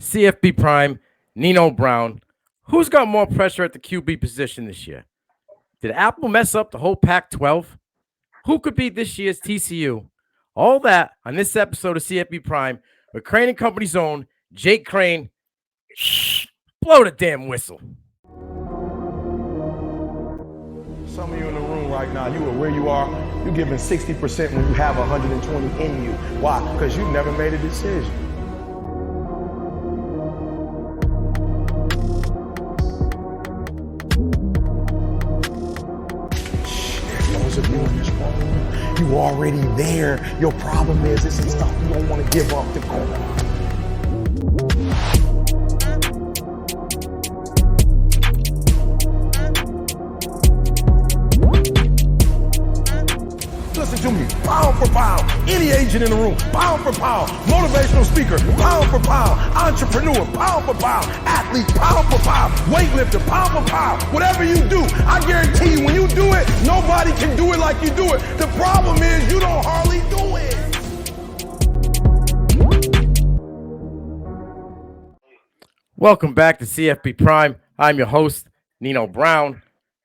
CFB Prime, Nino Brown. Who's got more pressure at the QB position this year? Did Apple mess up the whole Pac-12? Who could beat this year's TCU? All that on this episode of CFB Prime with Crain and Company's own Jake Crain. Shh, blow the damn whistle. Some of you in the room right now, you are where you are. You're giving 60% when you have 120 in you. Why? Because you never made a decision. Those of you in this room, you already there. Your problem is this is stuff you don't want to give up to go. Listen to me, pound for pound, any agent in the room, pound for pound, motivational speaker, pound for pound, entrepreneur, pound for pound, athlete, pound for pound, weightlifter, pound for pound, whatever you do, I guarantee you when you do it, nobody can do it like you do it. The problem is you don't hardly do it. Welcome back to CFB Prime. I'm your host, Nino Brown.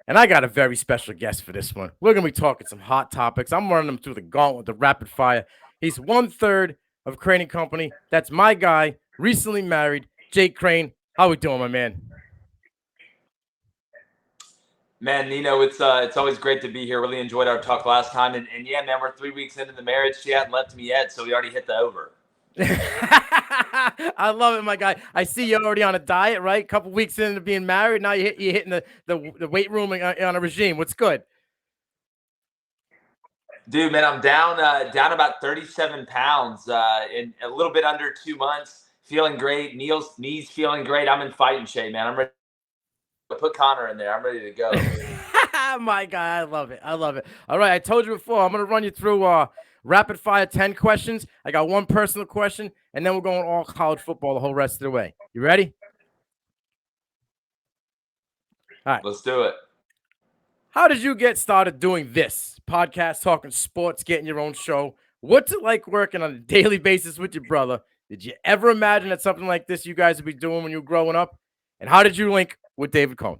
And I got a very special guest for this one. We're going to be talking some hot topics. I'm running them through the gauntlet, the rapid fire. He's 1/3 of Crain and Company. That's my guy, recently married, Jake Crain. How we doing, my man? Man, Nino, it's always great to be here. Really enjoyed our talk last time. And yeah, man, we're 3 weeks into the marriage. She hadn't left me yet, so we already hit the over. I love it, my guy. I see you're already on a diet, right? A couple weeks into being married. Now you're hitting the weight room on a regime. What's good? Dude, man, I'm down about 37 pounds in a little bit under 2 months. Feeling great. Neil's knees feeling great. I'm in fighting shape, man. I'm ready to put Connor in there. I'm ready to go. My guy, I love it. I love it. All right, I told you before, I'm going to run you through rapid fire 10 questions. I got one personal question, and then we're going all college football the whole rest of the way. You ready? All right. Let's do it. How did you get started doing this podcast, talking sports, getting your own show? What's it like working on a daily basis with your brother? Did you ever imagine that something like this you guys would be doing when you were growing up? And how did you link with David Cohn?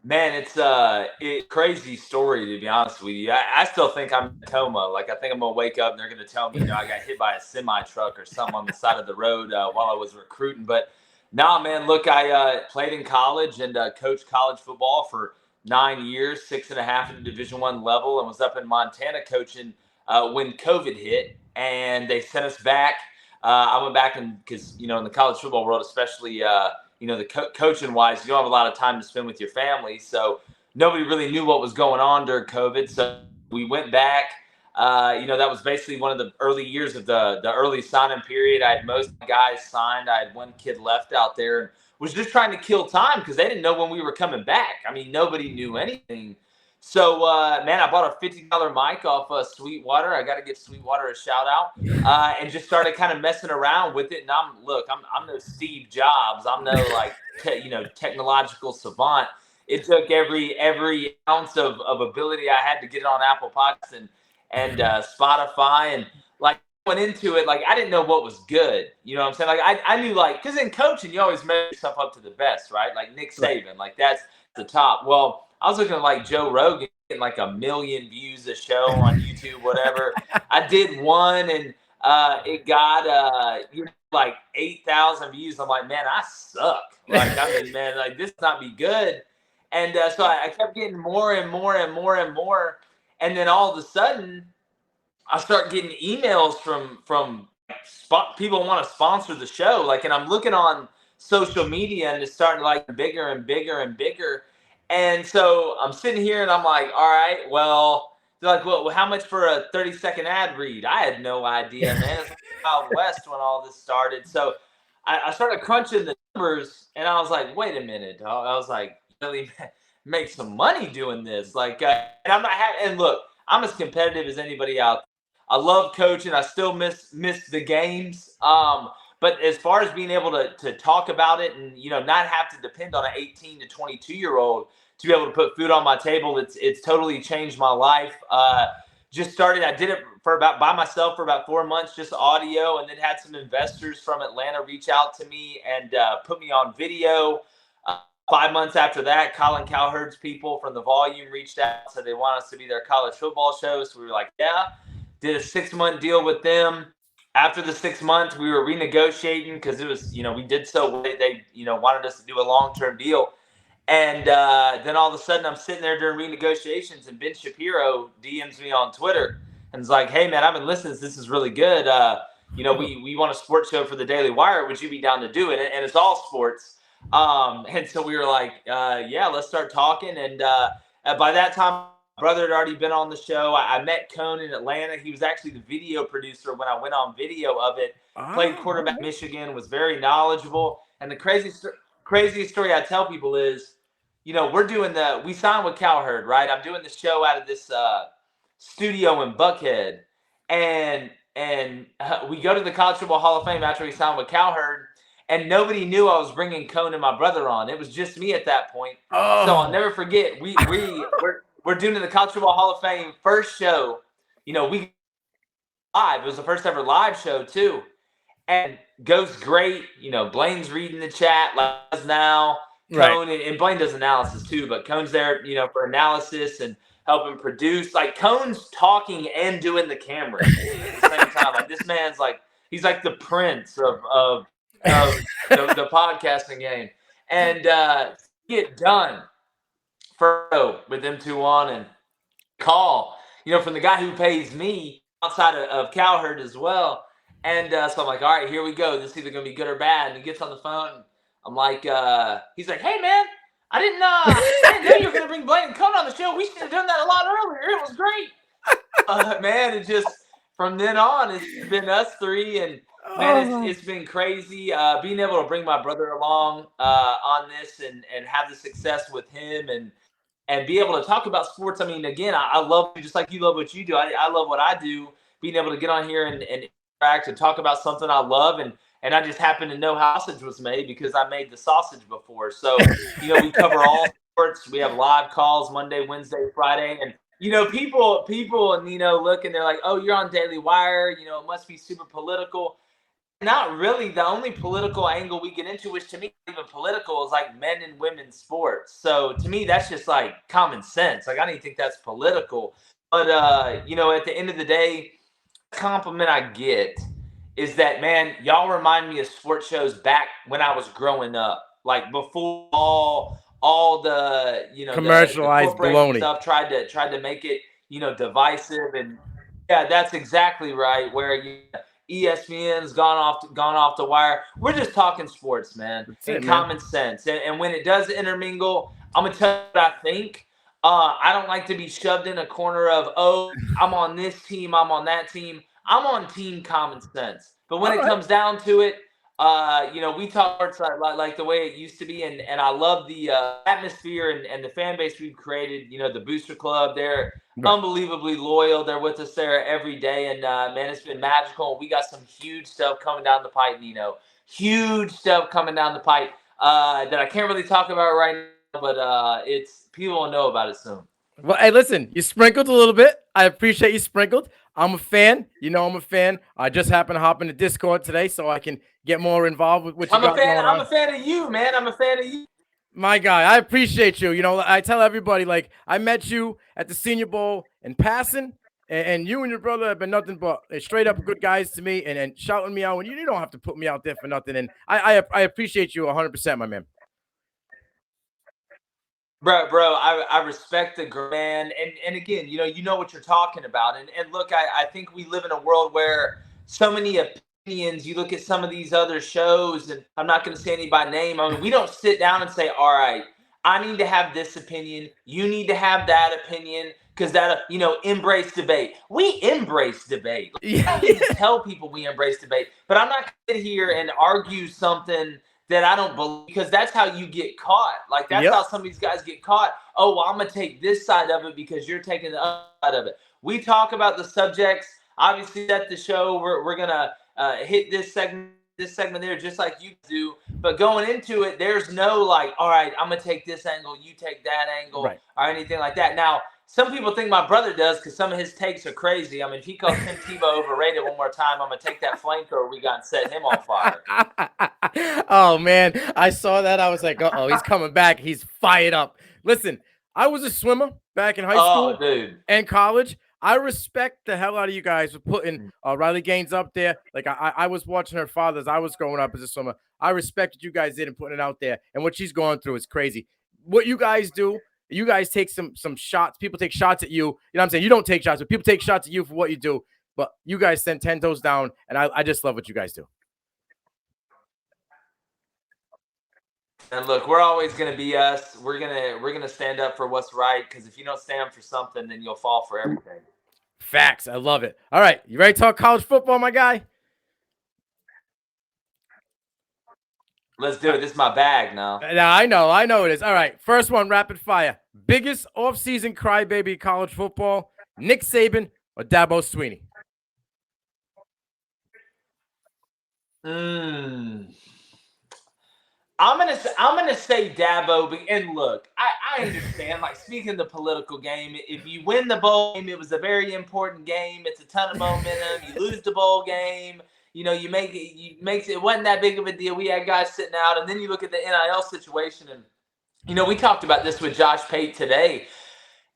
Man, it's a crazy story, to be honest with you. I still think I'm in a coma. Like, I think I'm going to wake up and they're going to tell me, I got hit by a semi-truck or something on the side of the road while I was recruiting. But no, man, look, I played in college and coached college football for 9 years, 6.5 at the Division I level, and was up in Montana coaching when COVID hit. And they sent us back. I went back because, in the college football world, especially the coaching wise, you don't have a lot of time to spend with your family. So nobody really knew what was going on during COVID. So we went back. That was basically one of the early years of the early signing period. I had most guys signed. I had one kid left out there and was just trying to kill time because they didn't know when we were coming back. I mean, nobody knew anything. So, man, I bought a $50 mic off Sweetwater. I got to give Sweetwater a shout out, and just started kind of messing around with it. And I'm no Steve Jobs. I'm no technological savant. It took every ounce of ability I had to get it on Apple Podcasts and Spotify, and like went into it like I didn't know what was good. You know what I'm saying? Like I knew because in coaching you always measure yourself up to the best, right? Like Nick Saban, like that's the top. Well, I was looking at like Joe Rogan getting like 1 million views a show on YouTube, whatever. I did one and it got like 8,000 views. I'm like, man, I suck. Like, I mean, man, like this not be good. And so I kept getting more and more and more and more. And then all of a sudden, I start getting emails from people who want to sponsor the show. Like, and I'm looking on social media and it's starting like bigger and bigger and bigger. And so I'm sitting here and I'm like, all right, well, they're like, well, how much for a 30-second ad read? I had no idea, man. It's like Wild West when all this started. So I started crunching the numbers and I was like, wait a minute. I was like, really make some money doing this. Like, and I'm not having, and look, I'm as competitive as anybody out there. I love coaching. I still miss the games. But as far as being able to talk about it and, not have to depend on an 18 to 22-year-old to be able to put food on my table, it's totally changed my life. just started. I did it by myself for about 4 months, just audio, and then had some investors from Atlanta reach out to me and put me on video. 5 months after that, Colin Cowherd's people from The Volume reached out, said they want us to be their college football show. So we were like, yeah. Did a 6-month deal with them. After the 6 months, we were renegotiating because it was, we did so well. They wanted us to do a long-term deal. And then all of a sudden, I'm sitting there during renegotiations, and Ben Shapiro DMs me on Twitter and is like, "Hey, man, I've been listening. This is really good. We want a sports show for the Daily Wire. Would you be down to do it?" And it's all sports. And so we were like, "Yeah, let's start talking." And by that time, my brother had already been on the show. I met Cone in Atlanta. He was actually the video producer when I went on video of it. Played quarterback at Michigan, was very knowledgeable. And the craziest story I tell people is, we signed with Cowherd, right? I'm doing the show out of this studio in Buckhead. And we go to the College Football Hall of Fame after we signed with Cowherd, and nobody knew I was bringing Cone and my brother on. It was just me at that point. Oh. So I'll never forget. We're doing the College Football Hall of Fame first show. We live. It was the first ever live show too, and goes great. Blaine's reading the chat like us now. Cone, right. And Blaine does analysis too, but Cone's there, for analysis and helping produce. Like, Cone's talking and doing the camera at the same time. Like, this man's like, he's like the prince of the podcasting game. And get done with them two on and call, from the guy who pays me outside of Cowherd as well. And so I'm like, all right, here we go. This is either going to be good or bad. And he gets on the phone. I'm like, he's like, "Hey, man, I didn't know you were going to bring Blaine and Cone on the show. We should have done that a lot earlier. It was great." Man, it just, from then on, it's been us three. And, man, it's been crazy being able to bring my brother along on this and have the success with him and be able to talk about sports. I mean, again, I love, just like you love what you do. I love what I do, being able to get on here and interact and talk about something I love. And I just happen to know how sausage was made because I made the sausage before. So, we cover all sports. We have live calls Monday, Wednesday, Friday. And, people, look and they're like, "Oh, you're on Daily Wire. It must be super political." Not really. The only political angle we get into, which to me even political, is like men and women's sports. So to me, that's just like common sense. Like, I don't even think that's political. But, at the end of the day, the compliment I get is that, man, y'all remind me of sports shows back when I was growing up, like before all the commercialized the baloney stuff tried to make it divisive. And yeah, that's exactly right. Where ESPN's gone off the wire. We're just talking sports, man, and common sense. And when it does intermingle, I'm gonna tell you what I think. I don't like to be shoved in a corner of, "Oh, I'm on this team, I'm on that team." I'm on team common sense. But when it comes down to it, we talk sports like the way it used to be. And I love the atmosphere and the fan base we've created. The Booster Club, they're unbelievably loyal. They're with us there every day. And, man, it's been magical. We got some huge stuff coming down the pipe, Nino. Huge stuff coming down the pipe that I can't really talk about right now. But people will know about it soon. Well, hey, listen, you sprinkled a little bit. I appreciate you sprinkled. I'm a fan. I'm a fan. I just happened to hop into Discord today so I can get more involved with what you got going on. I'm a fan of you, man. I'm a fan of you. My guy, I appreciate you. I tell everybody, like, I met you at the Senior Bowl in passing, and you and your brother have been nothing but straight up good guys to me and shouting me out. And you don't have to put me out there for nothing. And I appreciate you 100%, my man. Bro, I respect the man. And again, you know what you're talking about. And look, I think we live in a world where so many opinions, you look at some of these other shows, and I'm not going to say any by name. I mean, we don't sit down and say, "All right, I need to have this opinion. You need to have that opinion." Because that, embrace debate. We embrace debate. I need to tell people we embrace debate. But I'm not going to sit here and argue something that I don't believe, because that's how you get caught. Like, that's how some of these guys get caught. "Oh, well, I'm going to take this side of it because you're taking the other side of it." We talk about the subjects. Obviously, at the show, we're going to hit this segment there just like you do. But going into it, there's no like, "All right, I'm going to take this angle, you take that angle," or anything like that. Now, Some people think my brother does because some of his takes are crazy. I mean, if he calls Tim Tebow overrated one more time, I'm going to take that flamethrower we got and set him on fire. Oh, man. I saw that. I was like, uh-oh, he's coming back. He's fired up. Listen, I was a swimmer back in high school and college. I respect the hell out of you guys for putting Riley Gaines up there. Like, I was watching her father as I was growing up as a swimmer. I respect what you guys did and putting it out there. And what she's going through is crazy. What you guys do, you guys take some shots. People take shots at you. You know what I'm saying? You don't take shots, but people take shots at you for what you do. But you guys send 10 toes down, and I just love what you guys do. And look, we're always going to be us. We're gonna stand up for what's right, because if you don't stand for something, then you'll fall for everything. Facts. I love it. All right, you ready to talk college football, my guy? Let's do it. This is my bag now. Now I know it is. All right, first one, rapid fire. Biggest offseason crybaby college football: Nick Saban or Dabo Swinney? I'm gonna say Dabo. And look, I understand. Like, speaking the political game, if you win the bowl game, it was a very important game. It's a ton of momentum. You lose the bowl game, you know, you make it. It wasn't that big of a deal. We had guys sitting out, and then you look at the NIL situation, and you know, we talked about this with Josh Pate today.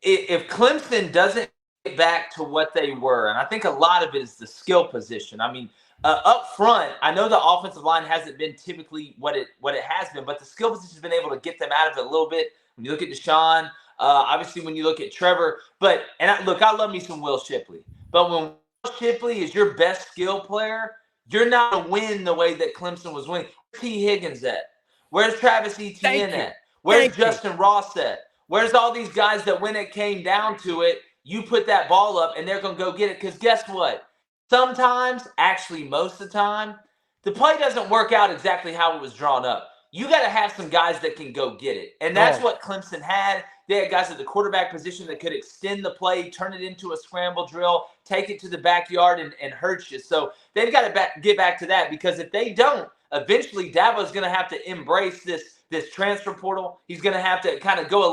If Clemson doesn't get back to what they were, and I think a lot of it is the skill position. I mean, up front, I know the offensive line hasn't been typically what it has been, but the skill position has been able to get them out of it a little bit. When you look at Deshaun, obviously when you look at Trevor, I love me some Will Shipley, but when Will Shipley is your best skill player, you're not going to win the way that Clemson was winning. Where's T. Higgins at? Where's Travis Etienne at? Where's Justin Ross at? Where's all these guys that when it came down to it, you put that ball up and they're going to go get it? Because guess what? Sometimes, actually most of the time, the play doesn't work out exactly how it was drawn up. You got to have some guys that can go get it. And that's what Clemson had. They had guys at the quarterback position that could extend the play, turn it into a scramble drill, take it to the backyard and hurt you. So they've got to get back to that, because if they don't, eventually Dabo's going to have to embrace this transfer portal. He's going to have to kind of go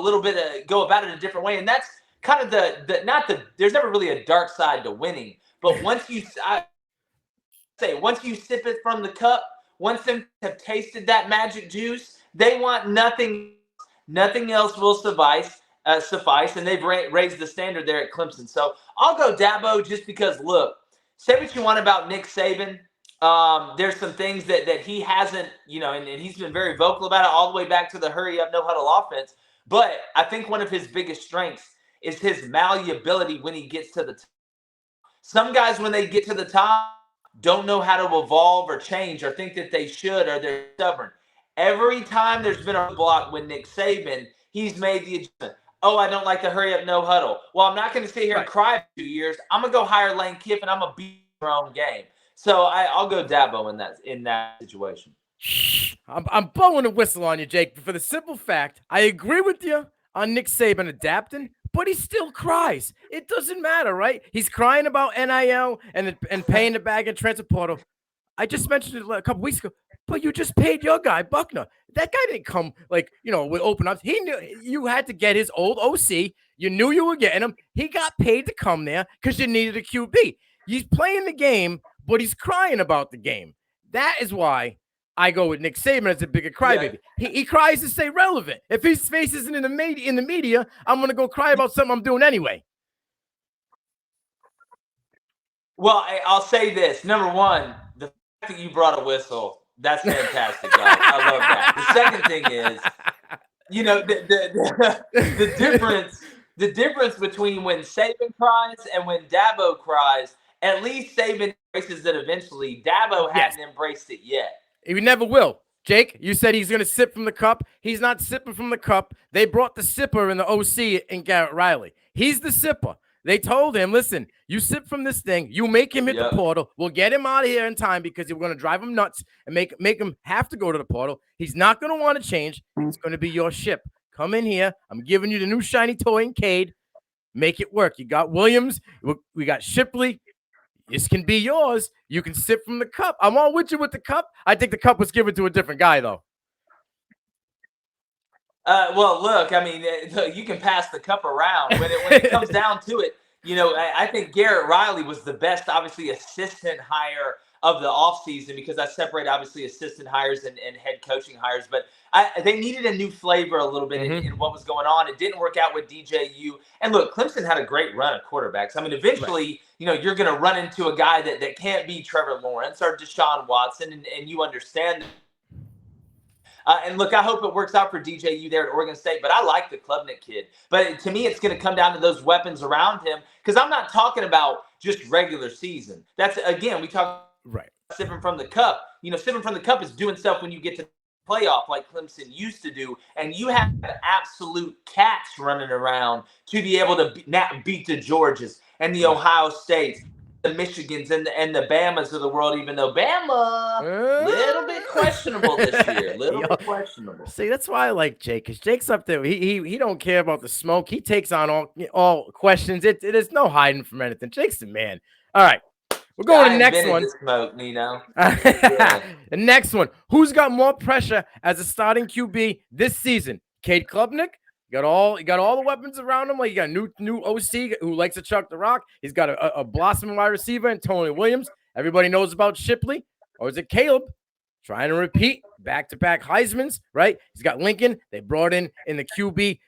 about it a different way. And that's kind of there's never really a dark side to winning. But once you sip it from the cup, once them have tasted that magic juice, they want nothing. Nothing else will suffice, and they've raised the standard there at Clemson. So I'll go Dabo, just because, look, say what you want about Nick Saban. There's some things that he hasn't, you know, and he's been very vocal about it all the way back to the hurry up, no huddle offense. But I think one of his biggest strengths is his malleability when he gets to the top. Some guys, when they get to the top, don't know how to evolve or change or think that they should, or they're stubborn. Every time there's been a block with Nick Saban, he's made the adjustment. Oh, I don't like the hurry up, no huddle. Well, I'm not going to sit here and cry for 2 years. I'm going to go hire Lane Kiffin. I'm going to beat your own game. So I'll go Dabo in that situation. I'm blowing a whistle on you, Jake, for the simple fact, I agree with you on Nick Saban adapting, but he still cries. It doesn't matter, right? He's crying about NIL and paying the bag and transfer portal. I just mentioned it a couple weeks ago, but you just paid your guy, Buckner. That guy didn't come, like, you know, with open arms. He knew you had to get his old OC. You knew you were getting him. He got paid to come there because you needed a QB. He's playing the game, but he's crying about the game. That is why I go with Nick Saban as a bigger crybaby. Yeah. He cries to stay relevant. If his face isn't in the media, I'm going to go cry about something I'm doing anyway. Well, I'll say this. Number one, the fact that you brought a whistle, that's fantastic, guys. I love that. The second thing is, you know, the difference between when Saban cries and when Dabo cries, at least Saban embraces it eventually. Dabo hasn't embraced it yet. He never will. Jake, you said he's going to sip from the cup. He's not sipping from the cup. They brought the sipper in the OC in Garrett Riley. He's the sipper. They told him, listen, you sip from this thing. You make him hit the portal. We'll get him out of here in time because we're going to drive him nuts and make him have to go to the portal. He's not going to want to change. It's going to be your ship. Come in here. I'm giving you the new shiny toy in Cade. Make it work. You got Williams. We got Shipley. This can be yours. You can sip from the cup. I'm all with you with the cup. I think the cup was given to a different guy, though. Well, look, I mean, you can pass the cup around when it comes down to it. I think Garrett Riley was the best, obviously, assistant hire of the offseason, because I separate, obviously, assistant hires and head coaching hires. But they needed a new flavor a little bit in what was going on. It didn't work out with DJU. And look, Clemson had a great run of quarterbacks. I mean, eventually, you're going to run into a guy that can't be Trevor Lawrence or Deshaun Watson, and you understand that. And look, I hope it works out for DJU there at Oregon State, but I like the Klubnik kid. But to me, it's going to come down to those weapons around him, because I'm not talking about just regular season. That's, again, we talk about sipping from the cup. Sipping from the cup is doing stuff when you get to the playoff like Clemson used to do, and you have absolute cats running around to be able to beat the Georgias and the Ohio States, the Michigans and the Bamas of the world, even though Bama a little bit questionable this year. Little bit questionable. See, that's why I like Jake, because Jake's up there. He don't care about the smoke. He takes on all questions. It is no hiding from anything. Jake's the man. All right. We're going to the next one. Smoke, Nino. The next one. Who's got more pressure as a starting QB this season? Cade Klubnik? You got all the weapons around him. Like, you got a new OC who likes to chuck the rock. He's got a blossoming wide receiver in Tony Williams. Everybody knows about Shipley. Or is it Caleb trying to repeat back-to-back Heismans, right? He's got Lincoln. They brought in the QB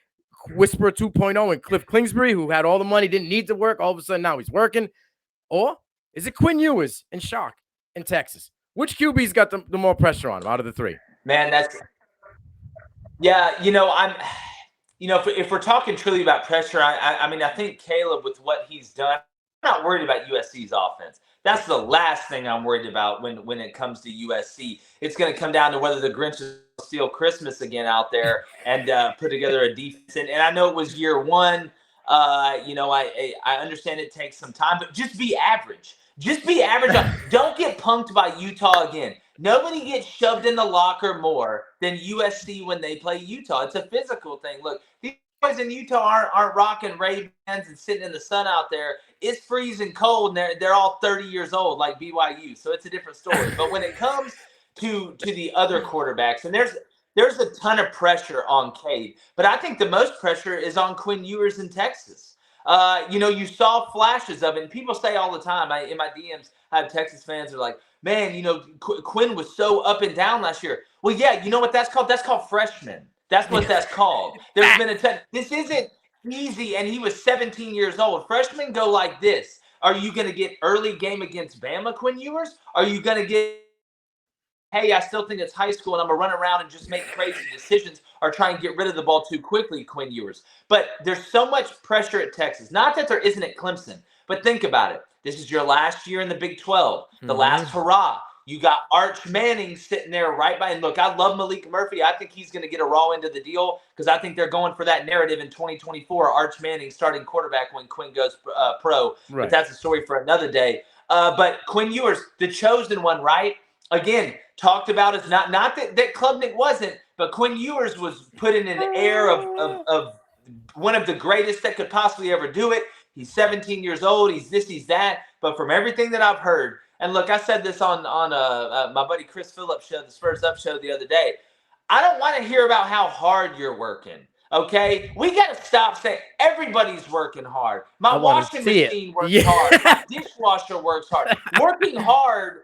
Whisperer 2.0 and Cliff Kingsbury, who had all the money, didn't need to work. All of a sudden, now he's working. Or is it Quinn Ewers in Shock in Texas? Which QB's got the more pressure on him out of the three? Man, if we're talking truly about pressure, I mean, I think Caleb, with what he's done, I'm not worried about USC's offense. That's the last thing I'm worried about when it comes to USC. It's going to come down to whether the Grinch will steal Christmas again out there and put together a defense. And I know it was year one. I understand it takes some time, but just be average. Just be average. Don't get punked by Utah again. Nobody gets shoved in the locker more than USC when they play Utah. It's a physical thing. Look, these boys in Utah aren't rocking Ray-Bans and sitting in the sun out there. It's freezing cold, and they're all 30 years old like BYU, so it's a different story. But when it comes to the other quarterbacks, and there's a ton of pressure on Cade, but I think the most pressure is on Quinn Ewers in Texas. You saw flashes of it, and people say all the time, in my DMs, I have Texas fans are like, man, Quinn was so up and down last year. Well, yeah, you know what that's called? That's called freshman. That's what that's called. There's been a ton. This isn't easy, and he was 17 years old. Freshmen go like this. Are you going to get early game against Bama, Quinn Ewers? Are you going to get, hey, I still think it's high school, and I'm going to run around and just make crazy decisions or try and get rid of the ball too quickly, Quinn Ewers? But there's so much pressure at Texas. Not that there isn't at Clemson, but think about it. This is your last year in the Big 12, the last hurrah. You got Arch Manning sitting there right by. And look, I love Malik Murphy. I think he's going to get a raw end of the deal, because I think they're going for that narrative in 2024. Arch Manning starting quarterback when Quinn goes pro. Right. But that's a story for another day. But Quinn Ewers, the chosen one, right? Again, talked about as not that Klubnik wasn't, but Quinn Ewers was put in an air of one of the greatest that could possibly ever do it. He's 17 years old. He's this, he's that. But from everything that I've heard, and look, I said this on my buddy Chris Phillips' show, the Spurs Up show the other day. I don't want to hear about how hard you're working. Okay, we got to stop saying everybody's working hard. My washing machine works hard. My dishwasher works hard. Working hard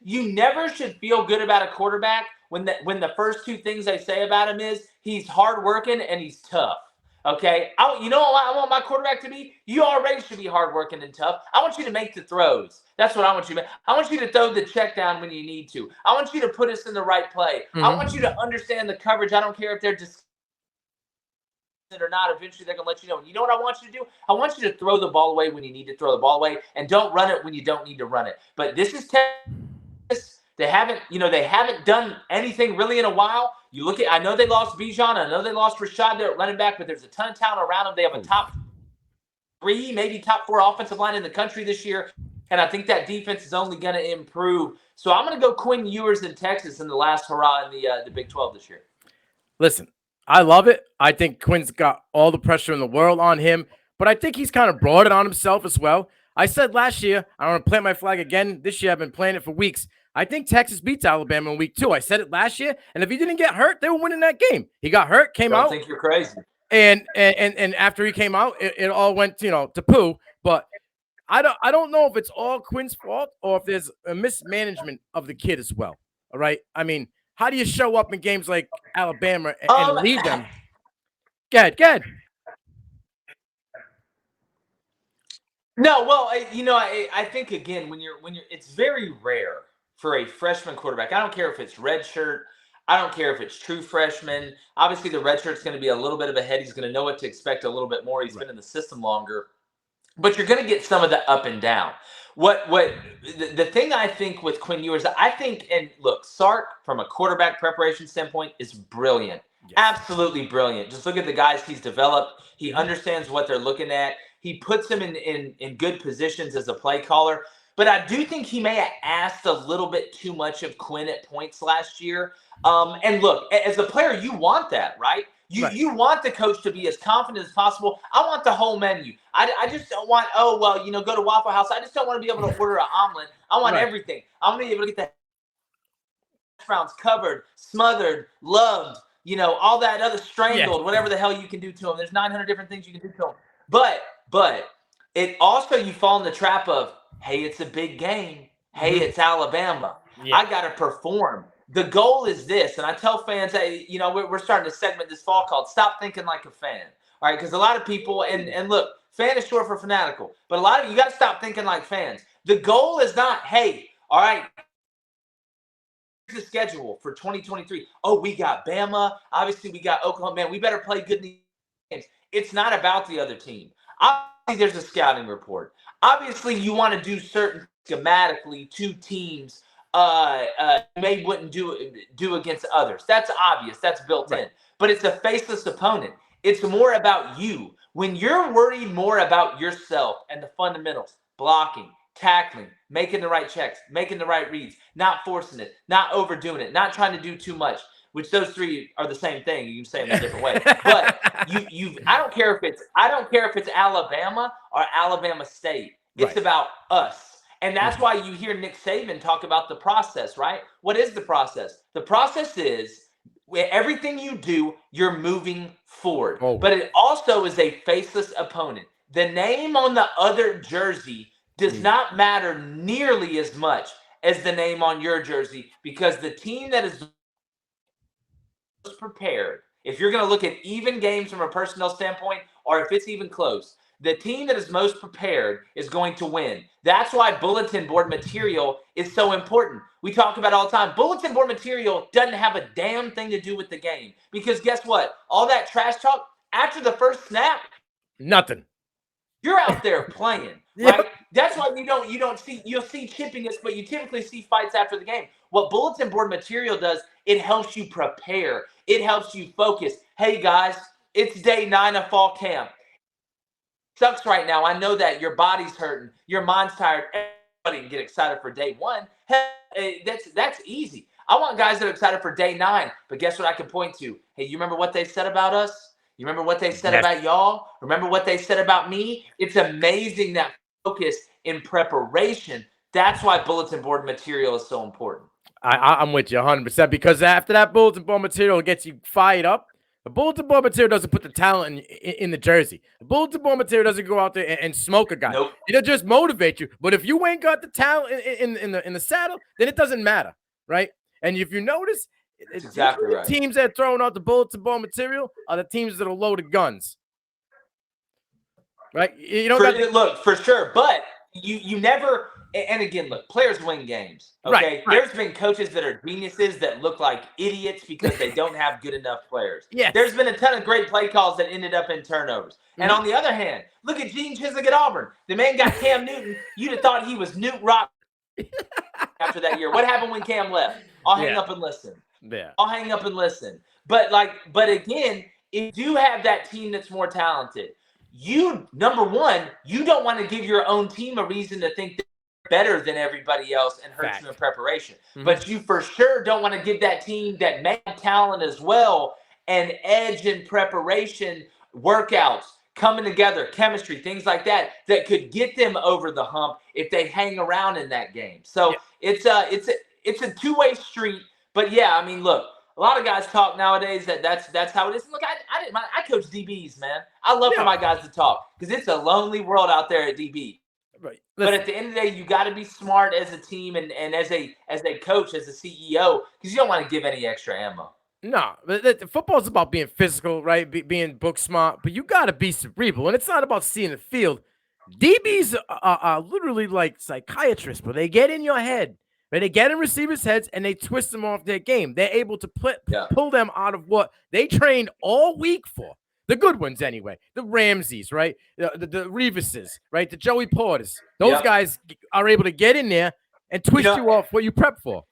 you never should feel good about a quarterback when the first two things they say about him is he's hardworking and he's tough. Okay, you know what I want my quarterback to be? You already should be hardworking and tough. I want you to make the throws. That's what I want you to make. I want you to throw the check down when you need to. I want you to put us in the right play. I want you to understand the coverage. I don't care if they're just or not. Eventually, they're going to let you know. And you know what I want you to do? I want you to throw the ball away when you need to throw the ball away, and don't run it when you don't need to run it. But this is Texas. They haven't done anything really in a while. You look at, I know they lost Bijan. I know they lost Rashad there at running back, but there's a ton of talent around them. They have a top 3, maybe top 4 offensive line in the country this year. And I think that defense is only going to improve. So I'm going to go Quinn Ewers in Texas in the last hurrah in the Big 12 this year. Listen, I love it. I think Quinn's got all the pressure in the world on him, but I think he's kind of brought it on himself as well. I said last year, I want to plant my flag again. This year, I've been playing it for weeks. I think Texas beats Alabama in week 2. I said it last year, and if he didn't get hurt, they were winning that game. He got hurt, came out. I think you're crazy. And after he came out, it all went, to poo. But I don't know if it's all Quinn's fault or if there's a mismanagement of the kid as well. All right. I mean, how do you show up in games like Alabama and lead them? Go ahead. No, well, I think again when you're it's very rare for a freshman quarterback. I don't care if it's red shirt. I don't care if it's true freshman. Obviously, the red shirt's going to be a little bit of a head. He's going to know what to expect a little bit more. He's been in the system longer. But you're going to get some of the up and down. The thing I think with Quinn Ewers, I think, and look, Sark from a quarterback preparation standpoint is brilliant. Yes. Absolutely brilliant. Just look at the guys he's developed. He understands what they're looking at. He puts them in good positions as a play caller. But I do think he may have asked a little bit too much of Quinn at points last year. And look, as a player, you want that, right? You want the coach to be as confident as possible. I want the whole menu. I just don't want, go to Waffle House. I just don't want to be able to order an omelet. I want everything. I want to be able to get the hash browns covered, smothered, loved, all that other strangled, whatever the hell you can do to them. There's 900 different things you can do to them. But it also, you fall in the trap of, hey, it's a big game. Hey, it's Alabama. Yeah. I got to perform. The goal is this, and I tell fans, hey, we're starting to segment this fall called Stop Thinking Like a Fan. All right, because a lot of people, and look, fan is short for fanatical, but a lot of you got to stop thinking like fans. The goal is not, hey, all right, here's the schedule for 2023. Oh, we got Bama. Obviously, we got Oklahoma. Man, we better play good games. It's not about the other team. Obviously, there's a scouting report. Obviously, you want to do certain schematically two teams may wouldn't do against others. That's obvious. That's built in. But it's a faceless opponent. It's more about you. When you're worried more about yourself and the fundamentals, blocking, tackling, making the right checks, making the right reads, not forcing it, not overdoing it, not trying to do too much, which those three are the same thing. You can say them in a different way. But I don't care if it's Alabama or Alabama State. It's about us. And that's why you hear Nick Saban talk about the process, right? What is the process? The process is everything you do, you're moving forward. But it also is a faceless opponent. The name on the other jersey does not matter nearly as much as the name on your jersey, because the team that is prepared, if you're going to look at even games from a personnel standpoint, or if it's even close, the team that is most prepared is going to win. That's why bulletin board material is so important. We talk about it all the time. Bulletin board material doesn't have a damn thing to do with the game, because guess what? All that trash talk after the first snap, nothing. You're out there playing, right? That's why you'll see chippiness, but you typically see fights after the game. What bulletin board material does, it helps you prepare. It helps you focus. Hey guys, it's day 9 of fall camp. Sucks right now. I know that your body's hurting, your mind's tired. Everybody can get excited for day 1. Hey, that's easy. I want guys that are excited for day 9. But guess what I can point to? Hey, you remember what they said about us? You remember what they said about y'all? Remember what they said about me? It's amazing that focus in preparation. That's why bulletin board material is so important. I'm with you 100%, because after that bulletin board material gets you fired up. The bulletin board material doesn't put the talent in the jersey. The bulletin board material doesn't go out there and smoke a guy. Nope. It'll just motivate you. But if you ain't got the talent in the saddle, then it doesn't matter, right? And if you notice, exactly right. Teams that are throwing out the bulletin board material are the teams that are loaded guns, right? You don't look for sure, but you never. And again, look, players win games. Okay, There's been coaches that are geniuses that look like idiots because they don't have good enough players. Yes. There's been a ton of great play calls that ended up in turnovers. And on the other hand, look at Gene Chizik at Auburn. The man got Cam Newton. You'd have thought he was Newt Rock after that year. What happened when Cam left? I'll hang up and listen. Yeah. I'll hang up and listen. But again, if you have that team that's more talented, number one, you don't want to give your own team a reason to think that better than everybody else and hurt you in preparation. But you for sure don't want to give that team that may have talent as well an edge in preparation, workouts, coming together, chemistry, things like that could get them over the hump if they hang around in that game. So it's a two-way street. But yeah, I mean, look, a lot of guys talk nowadays that's how it is. Look, I coach DBs, man. I love for my guys to talk because it's a lonely world out there at DB. Right. But at the end of the day, you got to be smart as a team and as a coach, as a CEO, because you don't want to give any extra ammo. No, football's about being physical, right? Being book smart, but you got to be cerebral. And it's not about seeing the field. DBs are literally like psychiatrists, but they get in your head. Right? They get in receivers' heads and they twist them off their game. They're able to pull them out of what they trained all week for. The good ones, anyway. The Ramseys, right? The Reeveses, right? The Joey Porters. Those guys are able to get in there and twist you off what you prep for.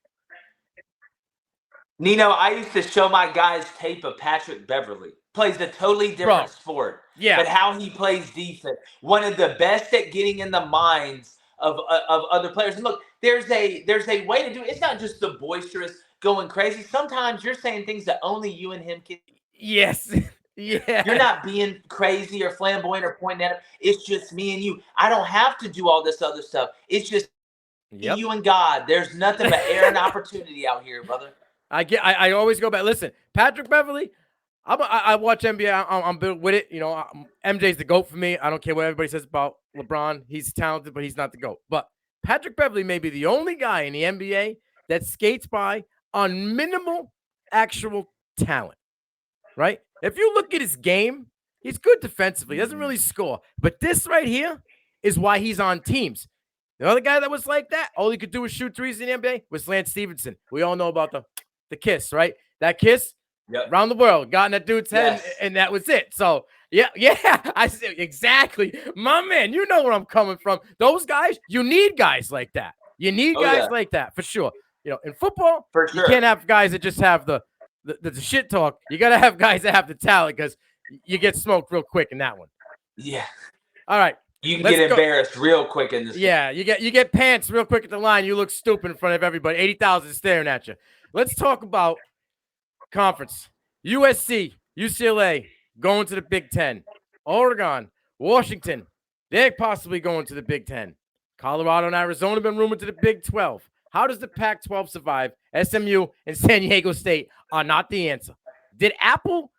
Nino, I used to show my guys tape of Patrick Beverly. Plays a totally different sport. Yeah. But how he plays defense. One of the best at getting in the minds of other players. And look, there's a way to do it. It's not just the boisterous going crazy. Sometimes you're saying things that only you and him can. Yes. Yeah. You're not being crazy or flamboyant or pointing at him. It's just me and you. I don't have to do all this other stuff. It's just you and God. There's nothing but air and opportunity out here, brother. I always go back. Listen, Patrick Beverly, I watch NBA. I'm built with it. You know, MJ's the GOAT for me. I don't care what everybody says about LeBron. He's talented, but he's not the GOAT. But Patrick Beverly may be the only guy in the NBA that skates by on minimal actual talent, right? If you look at his game, he's good defensively. He doesn't really score. But this right here is why he's on teams. The other guy that was like that, all he could do was shoot threes in the NBA, was Lance Stevenson. We all know about the kiss, right? That kiss around the world, got in that dude's head, and that was it. So, yeah, I see exactly. My man, you know where I'm coming from. Those guys, you need guys like that. You need guys like that, for sure. You know, in football, you can't have guys that just have the shit talk. You got to have guys that have the talent because you get smoked real quick in that one. Yeah. All right. You can get embarrassed real quick in this. Yeah, you get pants real quick at the line. You look stupid in front of everybody. 80,000 staring at you. Let's talk about conference. USC, UCLA going to the Big Ten. Oregon, Washington, they're possibly going to the Big Ten. Colorado and Arizona been rumored to the Big 12. How does the Pac-12 survive? SMU and San Diego State are not the answer. Did Apple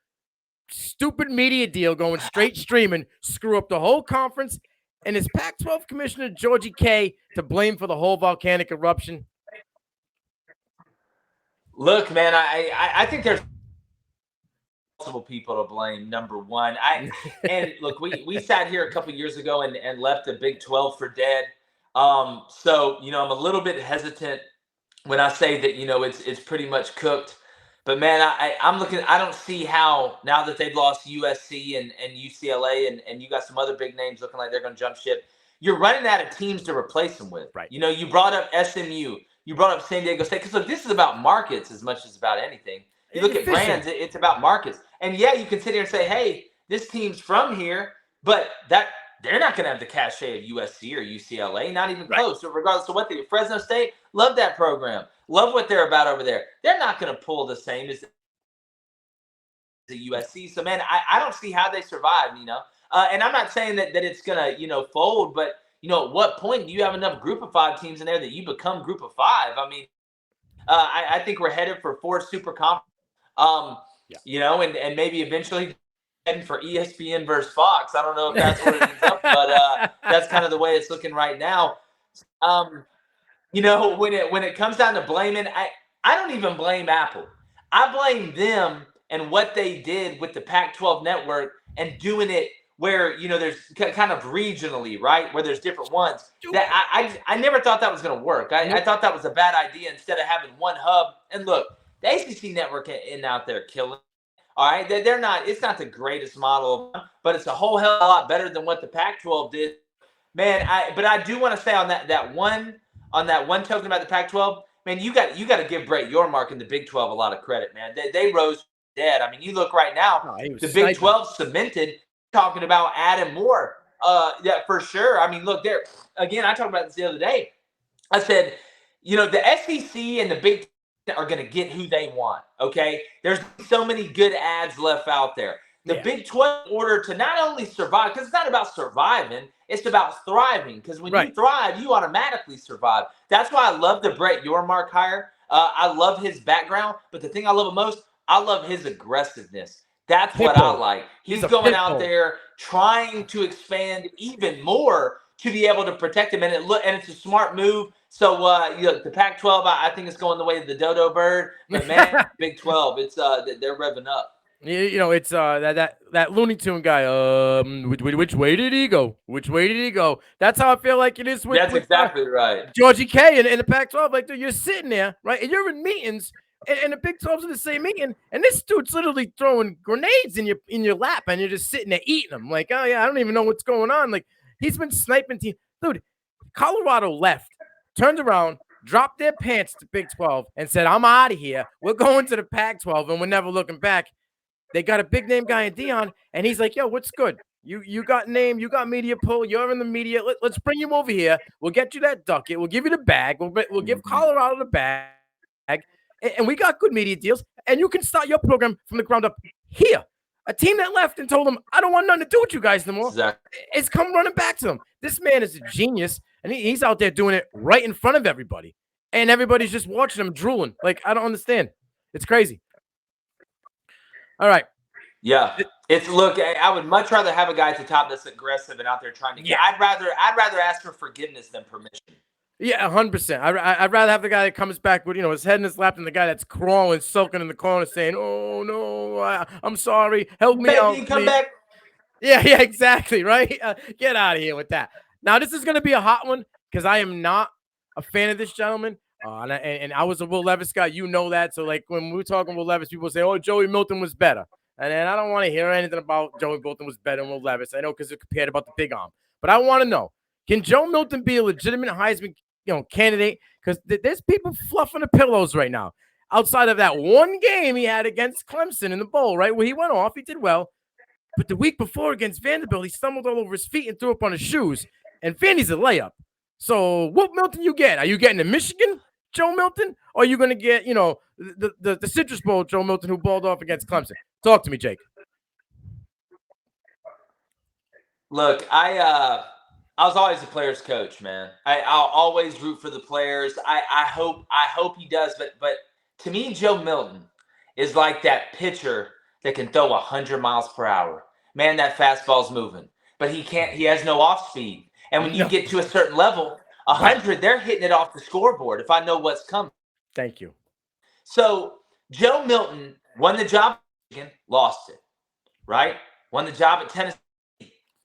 stupid media deal going straight streaming screw up the whole conference? And is Pac-12 Commissioner George K to blame for the whole volcanic eruption? Look, man, I think there's multiple people to blame. Number one, and look, we sat here a couple years ago and left the Big 12 for dead. So you know, I'm a little bit hesitant when I say that, you know, it's pretty much cooked. But man, I'm looking. I don't see how, now that they've lost USC and UCLA and you got some other big names looking like they're going to jump ship, you're running out of teams to replace them with. Right. You know, you brought up SMU, you brought up San Diego State, because look, this is about markets as much as about anything. You look at brands, it's about markets. And yeah, you can sit here and say, hey, this team's from here, but they're not going to have the cachet of USC or UCLA, not even close. So regardless of what they do, Fresno State, love that program. Love what they're about over there. They're not going to pull the same as the USC. So, man, I don't see how they survive, you know. And I'm not saying that it's going to, you know, fold. But, you know, at what point do you have enough group of 5 teams in there that you become group of 5? I mean, I think we're headed for 4 super conferences, you know, and maybe eventually heading for ESPN versus Fox. I don't know if that's what it ends up, but that's kind of the way it's looking right now. You know, when it comes down to blaming, I don't even blame Apple. I blame them and what they did with the Pac-12 network and doing it where, you know, there's kind of regionally, right, where there's different ones. That I never thought that was going to work. I thought that was a bad idea instead of having one hub. And look, the ACC network in out there killing. All right, they're not. It's not the greatest model, but it's a whole hell of a lot better than what the Pac-12 did, man. But I do want to say on that one token about the Pac-12, man, you got to give Brett Yormark and the Big 12 a lot of credit, man. They rose dead. I mean, you look right now, the Big 12 cemented, talking about adding more. Yeah, for sure. I mean, look there again. I talked about this the other day. I said, you know, the SEC and the Big 10 are going to get who they want. Okay, there's so many good ads left out there. The Big 12 in order to not only survive, because it's not about surviving, it's about thriving. Because when you thrive, you automatically survive. That's why I love the Brett Yormark hire. I love his background, but the thing I love the most, I love his aggressiveness. That's what I like. He's going out there trying to expand even more to be able to protect him, and it's a smart move. So the Pac-12, I think it's going the way of the dodo bird, but man, Big 12, it's they're revving up. It's that Looney Tune guy. Which way did he go? Which way did he go? That's how I feel like it is with. That's exactly right. Georgie K in the Pac-12, like, dude, you're sitting there, right, and you're in meetings, and the Big 12's in the same meeting, and this dude's literally throwing grenades in your lap, and you're just sitting there eating them. Like, oh yeah, I don't even know what's going on. Like, he's been sniping team, dude. Colorado left, turned around, dropped their pants to Big 12, and said, "I'm out of here. We're going to the Pac-12, and we're never looking back." They got a big name guy in Dion, and he's like, "Yo, what's good? You got name, you got media pull, you're in the media. Let's bring you over here. We'll get you that ducat. We'll give you the bag. We'll give Colorado the bag, and we got good media deals, and you can start your program from the ground up here." A team that left and told them, "I don't want nothing to do with you guys no more," it's come running back to them. This man is a genius, and he's out there doing it right in front of everybody, and everybody's just watching him drooling. Like, I don't understand. It's crazy. All right. Yeah. Look, I would much rather have a guy at the top that's aggressive and out there trying to get. I'd rather ask for forgiveness than permission. Yeah, 100%. I'd rather have the guy that comes back with, his head in his lap than the guy that's crawling, sulking in the corner saying, "Oh no, I'm sorry. Help me out, come back." Yeah, exactly, right? Get out of here with that. Now, this is going to be a hot one because I am not a fan of this gentleman. And I was a Will Levis guy, that. So, like, when we were talking Will Levis, people say, "Oh, Joey Milton was better." And then I don't want to hear anything about Joey Milton was better than Will Levis. I know because they're compared about the big arm. But I want to know, can Joe Milton be a legitimate Heisman candidate? Because there's people fluffing the pillows right now. Outside of that one game he had against Clemson in the bowl, right, where he went off, he did well. But the week before against Vanderbilt, he stumbled all over his feet and threw up on his shoes. And Vandy's a layup. So what Milton you get? Are you getting the Michigan Joe Milton, or are you going to get, the Citrus Bowl Joe Milton who balled off against Clemson? Talk to me, Jake. Look, I was always a player's coach, man. I'll always root for the players. I hope he does, but to me, Joe Milton is like that pitcher that can throw 100 miles per hour. Man, that fastball's moving, but he has no off speed. And when you get to a certain level, 100, they're hitting it off the scoreboard if I know what's coming. Thank you. So Joe Milton won the job, lost it, right? Won the job at Tennessee,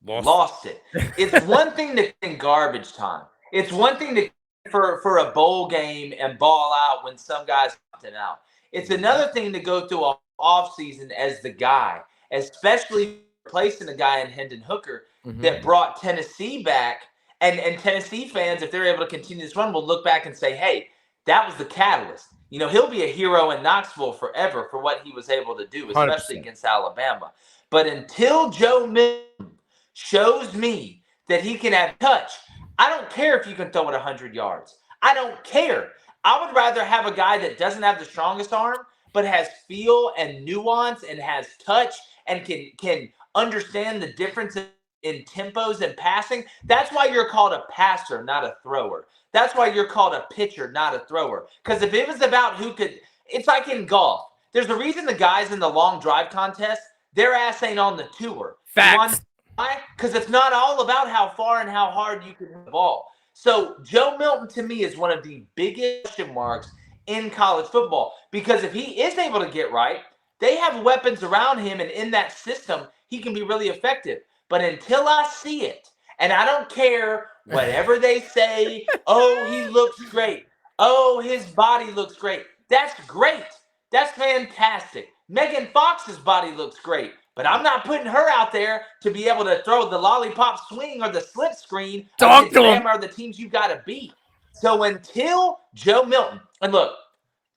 lost it. It's one thing to in garbage time. It's one thing to for a bowl game and ball out when some guys opting out. It's another thing to go through an offseason as the guy, especially replacing a guy in Hendon Hooker that brought Tennessee back. And Tennessee fans, if they're able to continue this run, will look back and say, "Hey, that was the catalyst." He'll be a hero in Knoxville forever for what he was able to do, especially 100%. Against Alabama. But until Joe Milton shows me that he can have touch, I don't care if you can throw it 100 yards. I don't care. I would rather have a guy that doesn't have the strongest arm, but has feel and nuance and has touch and can understand the difference in tempos and passing. That's why you're called a passer, not a thrower. That's why you're called a pitcher, not a thrower. Because if it was about who could, it's like in golf. There's a reason the guys in the long drive contest, their ass ain't on the tour. Facts. Why? Because it's not all about how far and how hard you can hit the ball. So Joe Milton, to me, is one of the biggest question marks in college football. Because if he is able to get right, they have weapons around him, and in that system, he can be really effective. But until I see it, and I don't care whatever they say, "Oh, he looks great. Oh, his body looks great." That's great. That's fantastic. Megan Fox's body looks great. But I'm not putting her out there to be able to throw the lollipop swing or the slip screen against them or the teams you got to beat. So until Joe Milton, and look,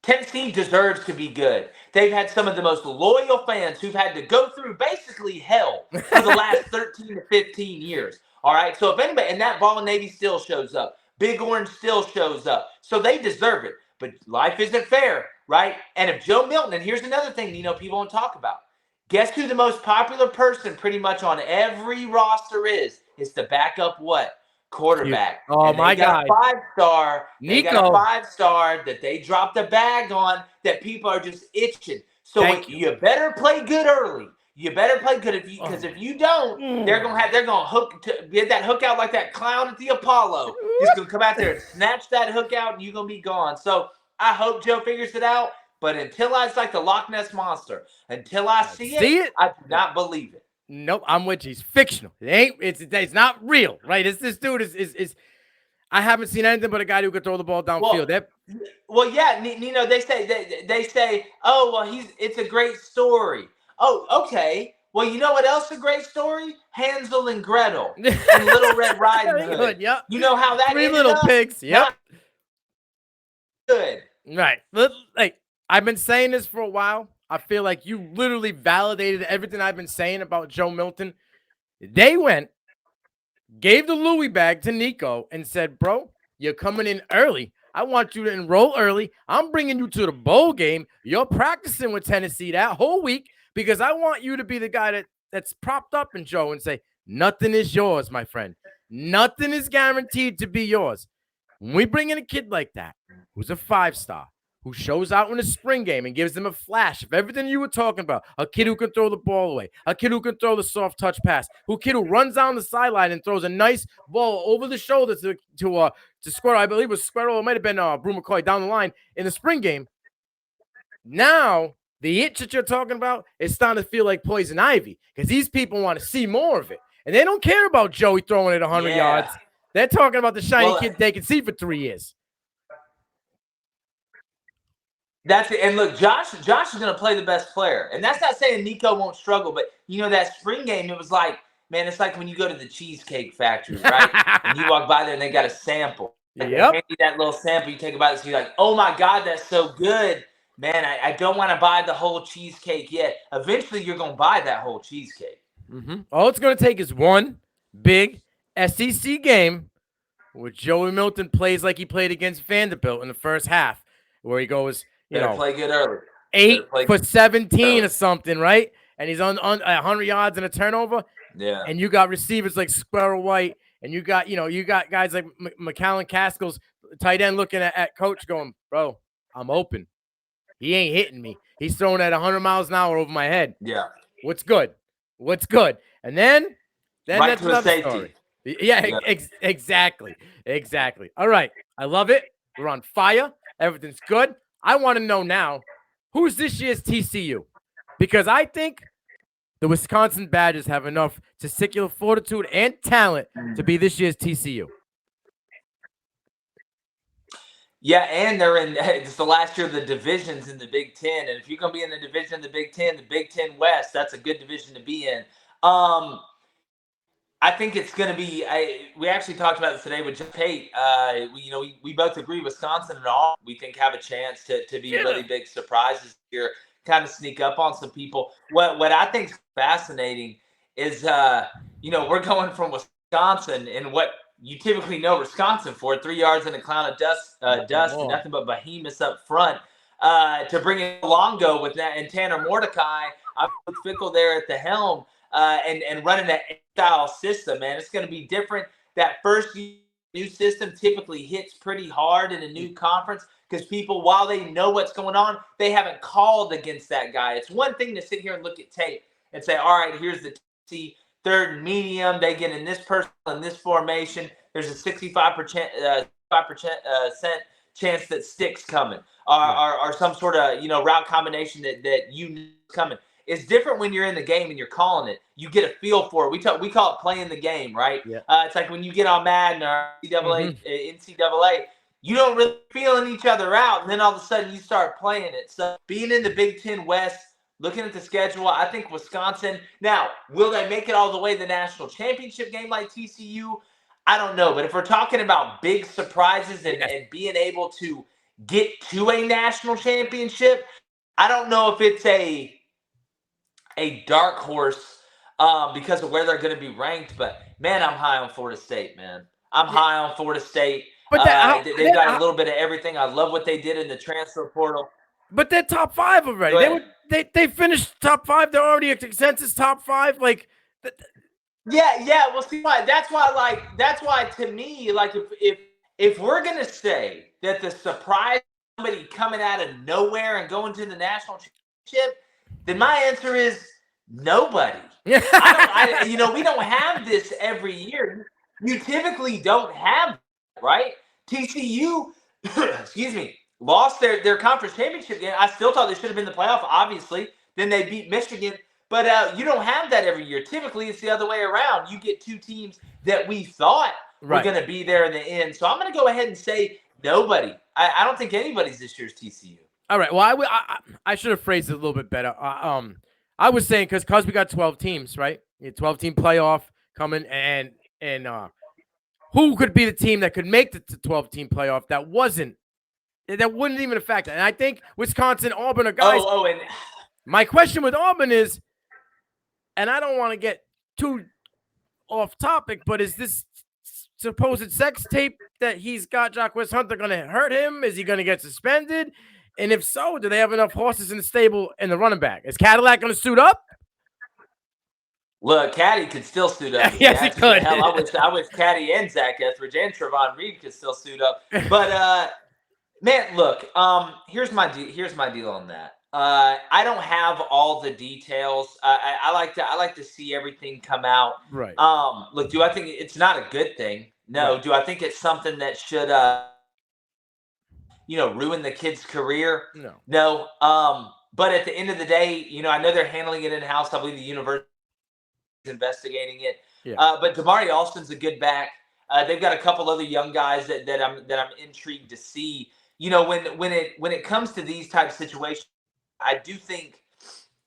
Tennessee deserves to be good. They've had some of the most loyal fans who've had to go through basically hell for the last 13 to 15 years. All right. So if anybody, and that Ball and Navy still shows up, Big Orange still shows up. So they deserve it. But life isn't fair, right? And if Joe Milton, and here's another thing, people don't talk about. Guess who the most popular person pretty much on every roster is? It's the backup what? Quarterback. Oh, and my they got guy. a 5-star. They got Nico. a 5-star that they dropped the bag on that people are just itching. So you better play good early. You better play good because if you don't, they're gonna get that hook out like that clown at the Apollo. He's gonna come out there and snatch that hook out, and you're gonna be gone. So I hope Joe figures it out. But until it's like the Loch Ness Monster, until I see it, I do not believe it. Nope, I'm with you. He's fictional. It's not real, right? This dude is I haven't seen anything but a guy who could throw the ball downfield. Well, yeah, Nino. They say, oh, well, it's a great story. Oh, okay. Well, you know what else is a great story? Hansel and Gretel and Little Red Riding Hood. Yep. You know how that Three little pigs. Yep. Good. Right. Like I've been saying this for a while. I feel like you literally validated everything I've been saying about Joe Milton. They went, gave the Louis bag to Nico and said, bro, you're coming in early. I want you to enroll early. I'm bringing you to the bowl game. You're practicing with Tennessee that whole week because I want you to be the guy that's propped up in Joe and say, nothing is yours, my friend. Nothing is guaranteed to be yours. When we bring in a kid like that, who's a 5-star, who shows out in the spring game and gives them a flash of everything you were talking about, a kid who can throw the ball away, a kid who can throw the soft touch pass, a kid who runs down the sideline and throws a nice ball over the shoulder to Squirrel. I believe it was Squirrel. It might have been Brew McCoy down the line in the spring game. Now, the itch that you're talking about is starting to feel like poison ivy because these people want to see more of it. And they don't care about Joey throwing it 100 yards. They're talking about the shiny kid they can see for 3 years. That's it. And look, Josh is going to play the best player. And that's not saying Nico won't struggle, but that spring game, it was like, man, it's like when you go to the Cheesecake Factory, right? And you walk by there and they got a sample. Yep. They hand you that little sample, you take a bite and you're like, oh my God, that's so good. Man, I don't want to buy the whole cheesecake yet. Eventually, you're going to buy that whole cheesecake. Mm-hmm. All it's going to take is one big SEC game where Joey Milton plays like he played against Vanderbilt in the first half, where he goes, play good early. 8 for 17 or something, right? And he's on 100 yards and a turnover. Yeah. And you got receivers like Squirrel White, and you got guys like McAllen Caskles, tight end, looking at coach going, bro, I'm open. He ain't hitting me. He's throwing at 100 miles an hour over my head. Yeah. What's good? And then right that's to a safety. Story. Yeah. Exactly. All right. I love it. We're on fire. Everything's good. I want to know now, who's this year's TCU? Because I think the Wisconsin Badgers have enough testicular fortitude and talent to be this year's TCU. Yeah, and it's the last year of the divisions in the Big Ten. And if you're going to be in the division of the Big Ten West, that's a good division to be in. I think it's going to be we actually talked about this today with Jeff Pate. We both agree Wisconsin and all we think have a chance to be really big surprises here, kind of sneak up on some people. What I think is fascinating is, we're going from Wisconsin and what you typically know Wisconsin for, 3 yards in a cloud of dust and nothing but behemoths up front, to bring in Longo with that and Tanner Mordecai. I put Fickle there at the helm. And running that style system, man, it's going to be different. That first new system typically hits pretty hard in a new conference because people, while they know what's going on, they haven't called against that guy. It's one thing to sit here and look at tape and say, all right, here's the third and medium. They get in this person in this formation. There's a 65% chance that sticks coming or some sort of route combination that you know is coming. It's different when you're in the game and you're calling it. You get a feel for it. We call it playing the game, right? Yeah. It's like when you get on Madden or NCAA, you don't really feeling each other out, and then all of a sudden you start playing it. So being in the Big Ten West, looking at the schedule, I think Wisconsin. Now, will they make it all the way to the national championship game like TCU? I don't know. But if we're talking about big surprises and being able to get to a national championship, I don't know if it's a dark horse because of where they're going to be ranked. But, man, I'm high on Florida State, man. I'm high on Florida State. But they've got a little bit of everything. I love what they did in the transfer portal. But they're top 5 already. They finished top 5. They're already a consensus top 5. Like, yeah. Well, see, that's why to me, like, if we're gonna say that the surprise somebody coming out of nowhere and going to the national championship, then my answer is nobody. We don't have this every year. You typically don't have, right? TCU, excuse me, lost their conference championship game. I still thought they should have been in the playoff, obviously. Then they beat Michigan. But you don't have that every year. Typically, it's the other way around. You get 2 teams that we thought were going to be there in the end. So I'm going to go ahead and say nobody. I don't think anybody's this year's TCU. All right. Well, I should have phrased it a little bit better. I was saying because we got 12 teams, right? 12-team playoff coming, and who could be the team that could make the 12-team playoff that wouldn't even affect it? And I think Wisconsin, Auburn are guys. And my question with Auburn is, and I don't want to get too off topic, but is this supposed sex tape that he's got Jacquez Hunter going to hurt him? Is he going to get suspended? And if so, do they have enough horses in the stable and the running back? Is Cadillac going to suit up? Look, Caddy could still suit up. Yes, he could. Hell, I wish Caddy and Zach Etheridge and Trevon Reed could still suit up. But man, look, here's my deal on that. I don't have all the details. I like to see everything come out. Right. Look, do I think it's not a good thing? No. Right. Do I think it's something that should ruin the kid's career? No. But at the end of the day, I know they're handling it in-house. I believe the university is investigating it. Yeah. But Damari Alston's a good back. They've got a couple other young guys that I'm intrigued to see. When it comes to these type of situations, I do think,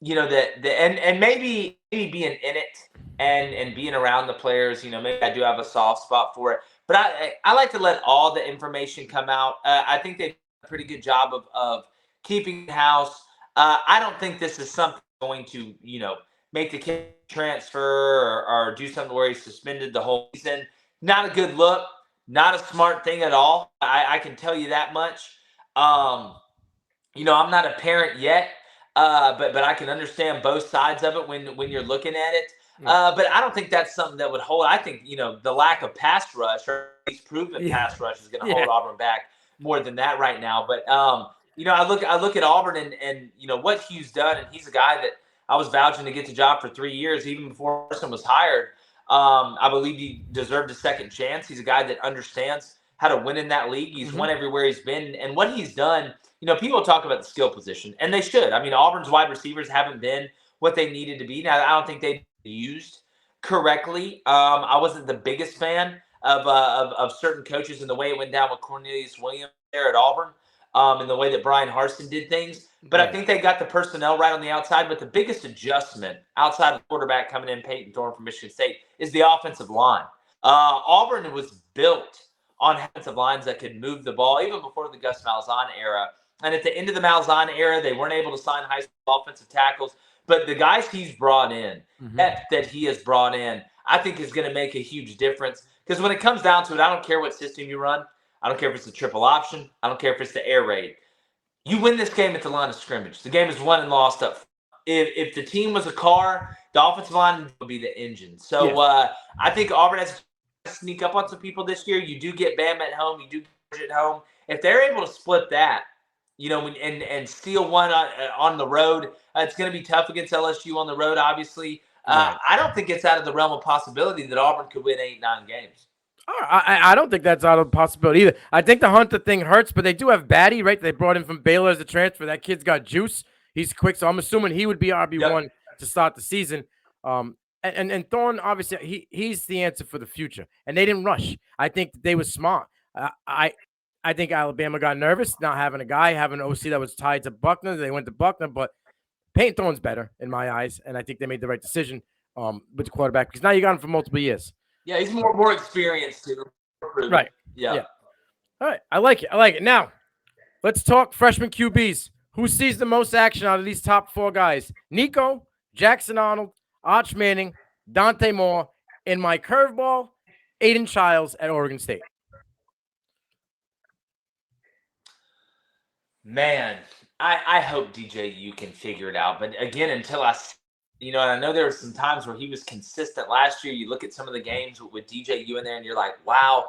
and maybe being in it and being around the players, maybe I do have a soft spot for it. But I like to let all the information come out. I think they've done a pretty good job of keeping the house. I don't think this is something going to, make the kid transfer or do something where he's suspended the whole season. Not a good look. Not a smart thing at all. I can tell you that much. I'm not a parent yet, but I can understand both sides of it when you're looking at it. But I don't think that's something that would hold. I think, the lack of pass rush, or at least proven pass rush, is going to hold Auburn back more than that right now. But, I look at Auburn and what Hugh's done, and he's a guy that I was vouching to get the job for 3 years, even before Person was hired. I believe he deserved a second chance. He's a guy that understands how to win in that league. He's won everywhere he's been. And what he's done, people talk about the skill position, and they should. I mean, Auburn's wide receivers haven't been what they needed to be. Now, I don't think they used correctly. I wasn't the biggest fan of certain coaches and the way it went down with Cornelius Williams there at Auburn, and the way that Brian Harsin did things. But I think they got the personnel right on the outside. But the biggest adjustment outside of the quarterback coming in, Peyton Thorne from Michigan State, is the offensive line. Auburn was built on offensive lines that could move the ball even before the Gus Malzahn era. And at the end of the Malzahn era, they weren't able to sign high school offensive tackles. But the guys he's brought in, that he has brought in, I think is going to make a huge difference. Because when it comes down to it, I don't care what system you run. I don't care if it's the triple option. I don't care if it's the air raid. You win this game at the line of scrimmage. The game is won and lost up. If the team was a car, the offensive line would be the engine. So I think Auburn has to sneak up on some people this year. You do get Bama at home. You do get at home. If they're able to split that, and steal one on the road, it's going to be tough against LSU on the road, obviously. I don't think it's out of the realm of possibility that Auburn could win 8-9 games. I don't think that's out of possibility either. I think the Hunter thing hurts, but they do have Batty, right? They brought him from Baylor as a transfer. That kid's got juice. He's quick, so I'm assuming he would be RB1 to start the season. And Thorne, obviously, he's the answer for the future. And they didn't rush. I think they were smart. I think Alabama got nervous not having a guy, having an OC that was tied to Buckner. They went to Buckner, but Peyton Thorne's better in my eyes, and I think they made the right decision with the quarterback because now you got him for multiple years. Yeah, he's more experienced too. Right. Yeah. All right. I like it. Now, let's talk freshman QBs. Who sees the most action out of these top 4 guys? Nico, Jackson Arnold, Arch Manning, Dante Moore, and my curveball, Aiden Childs at Oregon State. Man, I hope DJU can figure it out. But again, until and I know there were some times where he was consistent last year. You look at some of the games with DJU in there, and you're like, wow,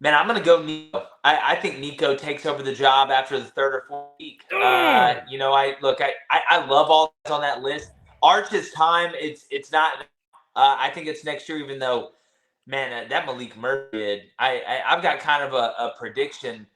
man, I'm going to go Nico. I think Nico takes over the job after the third or fourth week. I love all that's on that list. Arch's time, it's not. I think it's next year, even though, man, that Malik Murphy did. I've got kind of a prediction.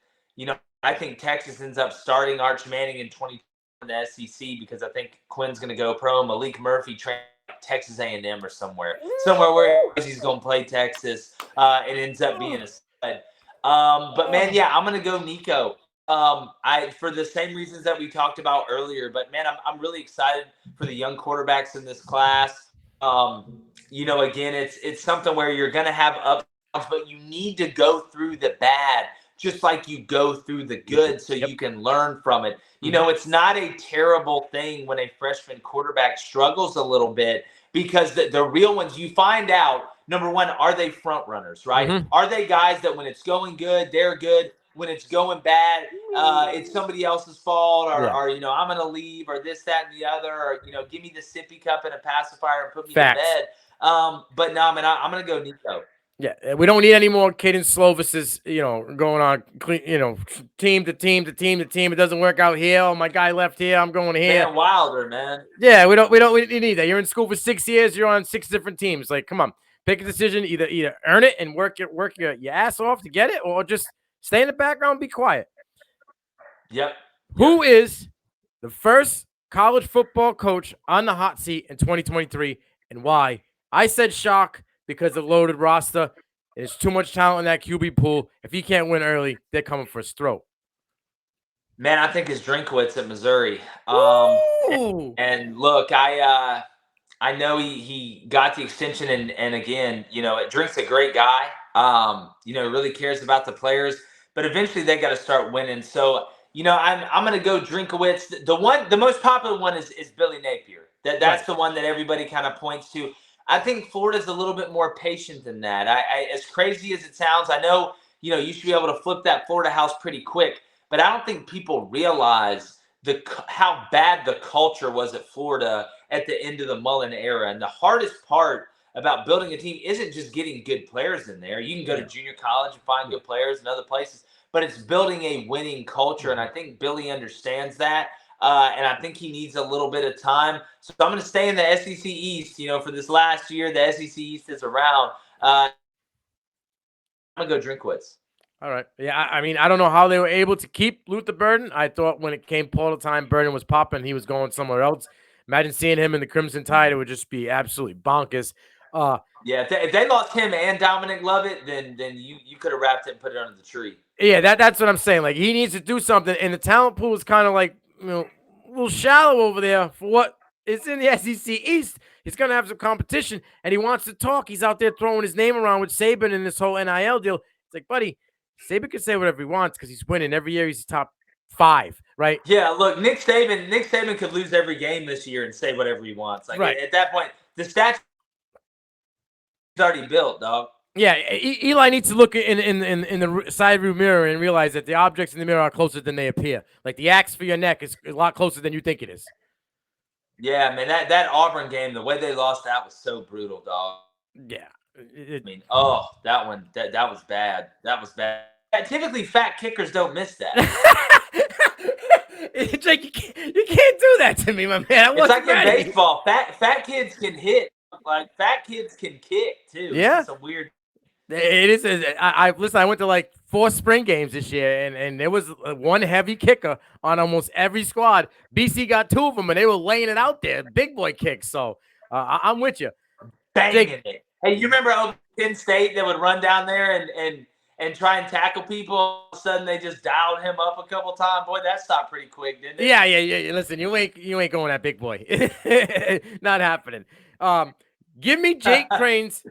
I think Texas ends up starting Arch Manning in 2020 in the SEC because I think Quinn's going to go pro. Malik Murphy trained Texas A&M or somewhere where he's going to play Texas. It ends up being a stud. But man, yeah, I'm going to go Nico. For the same reasons that we talked about earlier. But man, I'm really excited for the young quarterbacks in this class. Again, it's something where you're going to have ups, but you need to go through the bad just like you go through the good so you can learn from it. It's not a terrible thing when a freshman quarterback struggles a little bit because the real ones, you find out, number one, are they front runners, right? Mm-hmm. Are they guys that when it's going good, they're good? When it's going bad, it's somebody else's fault or I'm going to leave or this, that, and the other, or, give me the sippy cup and a pacifier and put me to bed. But no, man, I'm going to go Nico. Yeah, we don't need any more Caden Slovis's, going on, team to team to team to team. It doesn't work out here. Oh, my guy left here. I'm going here. Man, Wilder, man. Yeah, we need that. You're in school for 6 years. You're on 6 different teams. Like, come on, pick a decision. Either earn it and work your ass off to get it, or just stay in the background and be quiet. Yep. Who is the first college football coach on the hot seat in 2023, and why? I said shock. Because of loaded roster, there's too much talent in that QB pool. If he can't win early, they're coming for his throat. Man, I think it's Drinkwitz at Missouri. And look, I know he got the extension, and again, Drink's a great guy. Really cares about the players, but eventually they got to start winning. So, I'm going to go Drinkowitz. The most popular one is Billy Napier. That's right. The one that everybody kind of points to. I think Florida's a little bit more patient than that. As crazy as it sounds, I know, you should be able to flip that Florida house pretty quick, but I don't think people realize how bad the culture was at Florida at the end of the Mullen era. And the hardest part about building a team isn't just getting good players in there. You can go to junior college and find good players in other places, but it's building a winning culture. And I think Billy understands that. And I think he needs a little bit of time. So I'm going to stay in the SEC East, for this last year. The SEC East is around. I'm going to go Drinkwitz. All right. Yeah, I don't know how they were able to keep Luther Burden. I thought when it came portal time, Burden was popping. He was going somewhere else. Imagine seeing him in the Crimson Tide. It would just be absolutely bonkers. If they lost him and Dominic Lovett, then you could have wrapped it and put it under the tree. Yeah, that's what I'm saying. Like, he needs to do something. And the talent pool is kind of like, a little shallow over there for what is in the SEC East. He's going to have some competition, and he wants to talk. He's out there throwing his name around with Saban in this whole NIL deal. It's like, buddy, Saban can say whatever he wants because he's winning. Every year he's top 5, right? Yeah, look, Nick Saban could lose every game this year and say whatever he wants. Like, right. At that point, the stats is already built, dog. Yeah, Eli needs to look in the side view mirror and realize that the objects in the mirror are closer than they appear. Like, the axe for your neck is a lot closer than you think it is. Yeah, man, that Auburn game, the way they lost that was so brutal, dog. Yeah. That one, that was bad. That was bad. Typically, fat kickers don't miss that. It's like, you can't do that to me, my man. It's like in baseball. Fat kids can hit. Like, fat kids can kick, too. Yeah. It's a weird. It is. Listen, I went to like 4 spring games this year, and there was one heavy kicker on almost every squad. BC got 2 of them, and they were laying it out there, big boy kicks. So I'm with you. Banging it. Hey, you remember Penn State that would run down there and try and tackle people? All of a sudden, they just dialed him up a couple times. Boy, that stopped pretty quick, didn't it? Yeah. Listen, you ain't going that big boy. Not happening. Give me Jake Crane's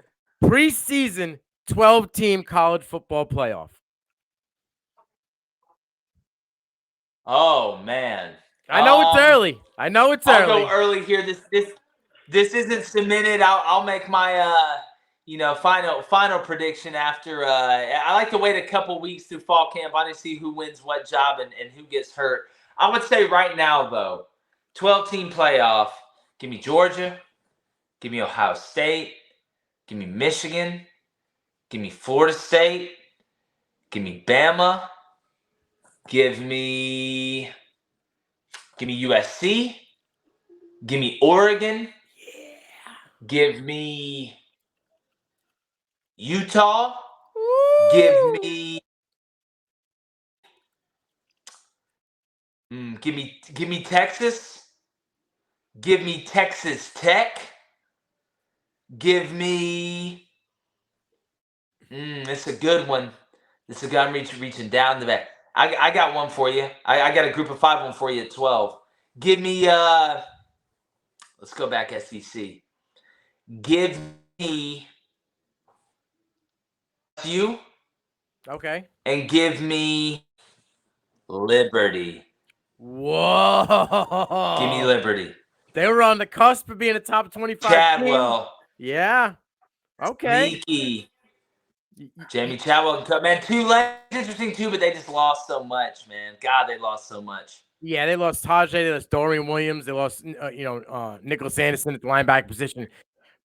preseason 12-team college football playoff. Oh, man. I know it's early. I'll go early here. This isn't cemented. I'll make my final prediction after. I like to wait a couple weeks through fall camp. I want to see who wins what job and who gets hurt. I would say right now, though, 12-team playoff, give me Georgia, give me Ohio State, give me Michigan, give me Florida State, give me Bama, give me USC, give me Oregon, give me Utah, give me Texas, give me Texas Tech, give me it's a good one. This is a guy reaching down the back. I got one for you. I got a group of 5 one for you at 12. Give me let's go back SEC. Give me you. Okay. And give me Liberty. Whoa. Give me Liberty. They were on the cusp of being a top 25 Chadwell. team. Yeah. Okay. Sneaky. Jamie Chadwell. Man, Tulane's interesting too, but they just lost so much, man. God, they lost so much. Yeah, they lost Tajay, they lost Dorian Williams, they lost Nicholas Anderson at the linebacker position,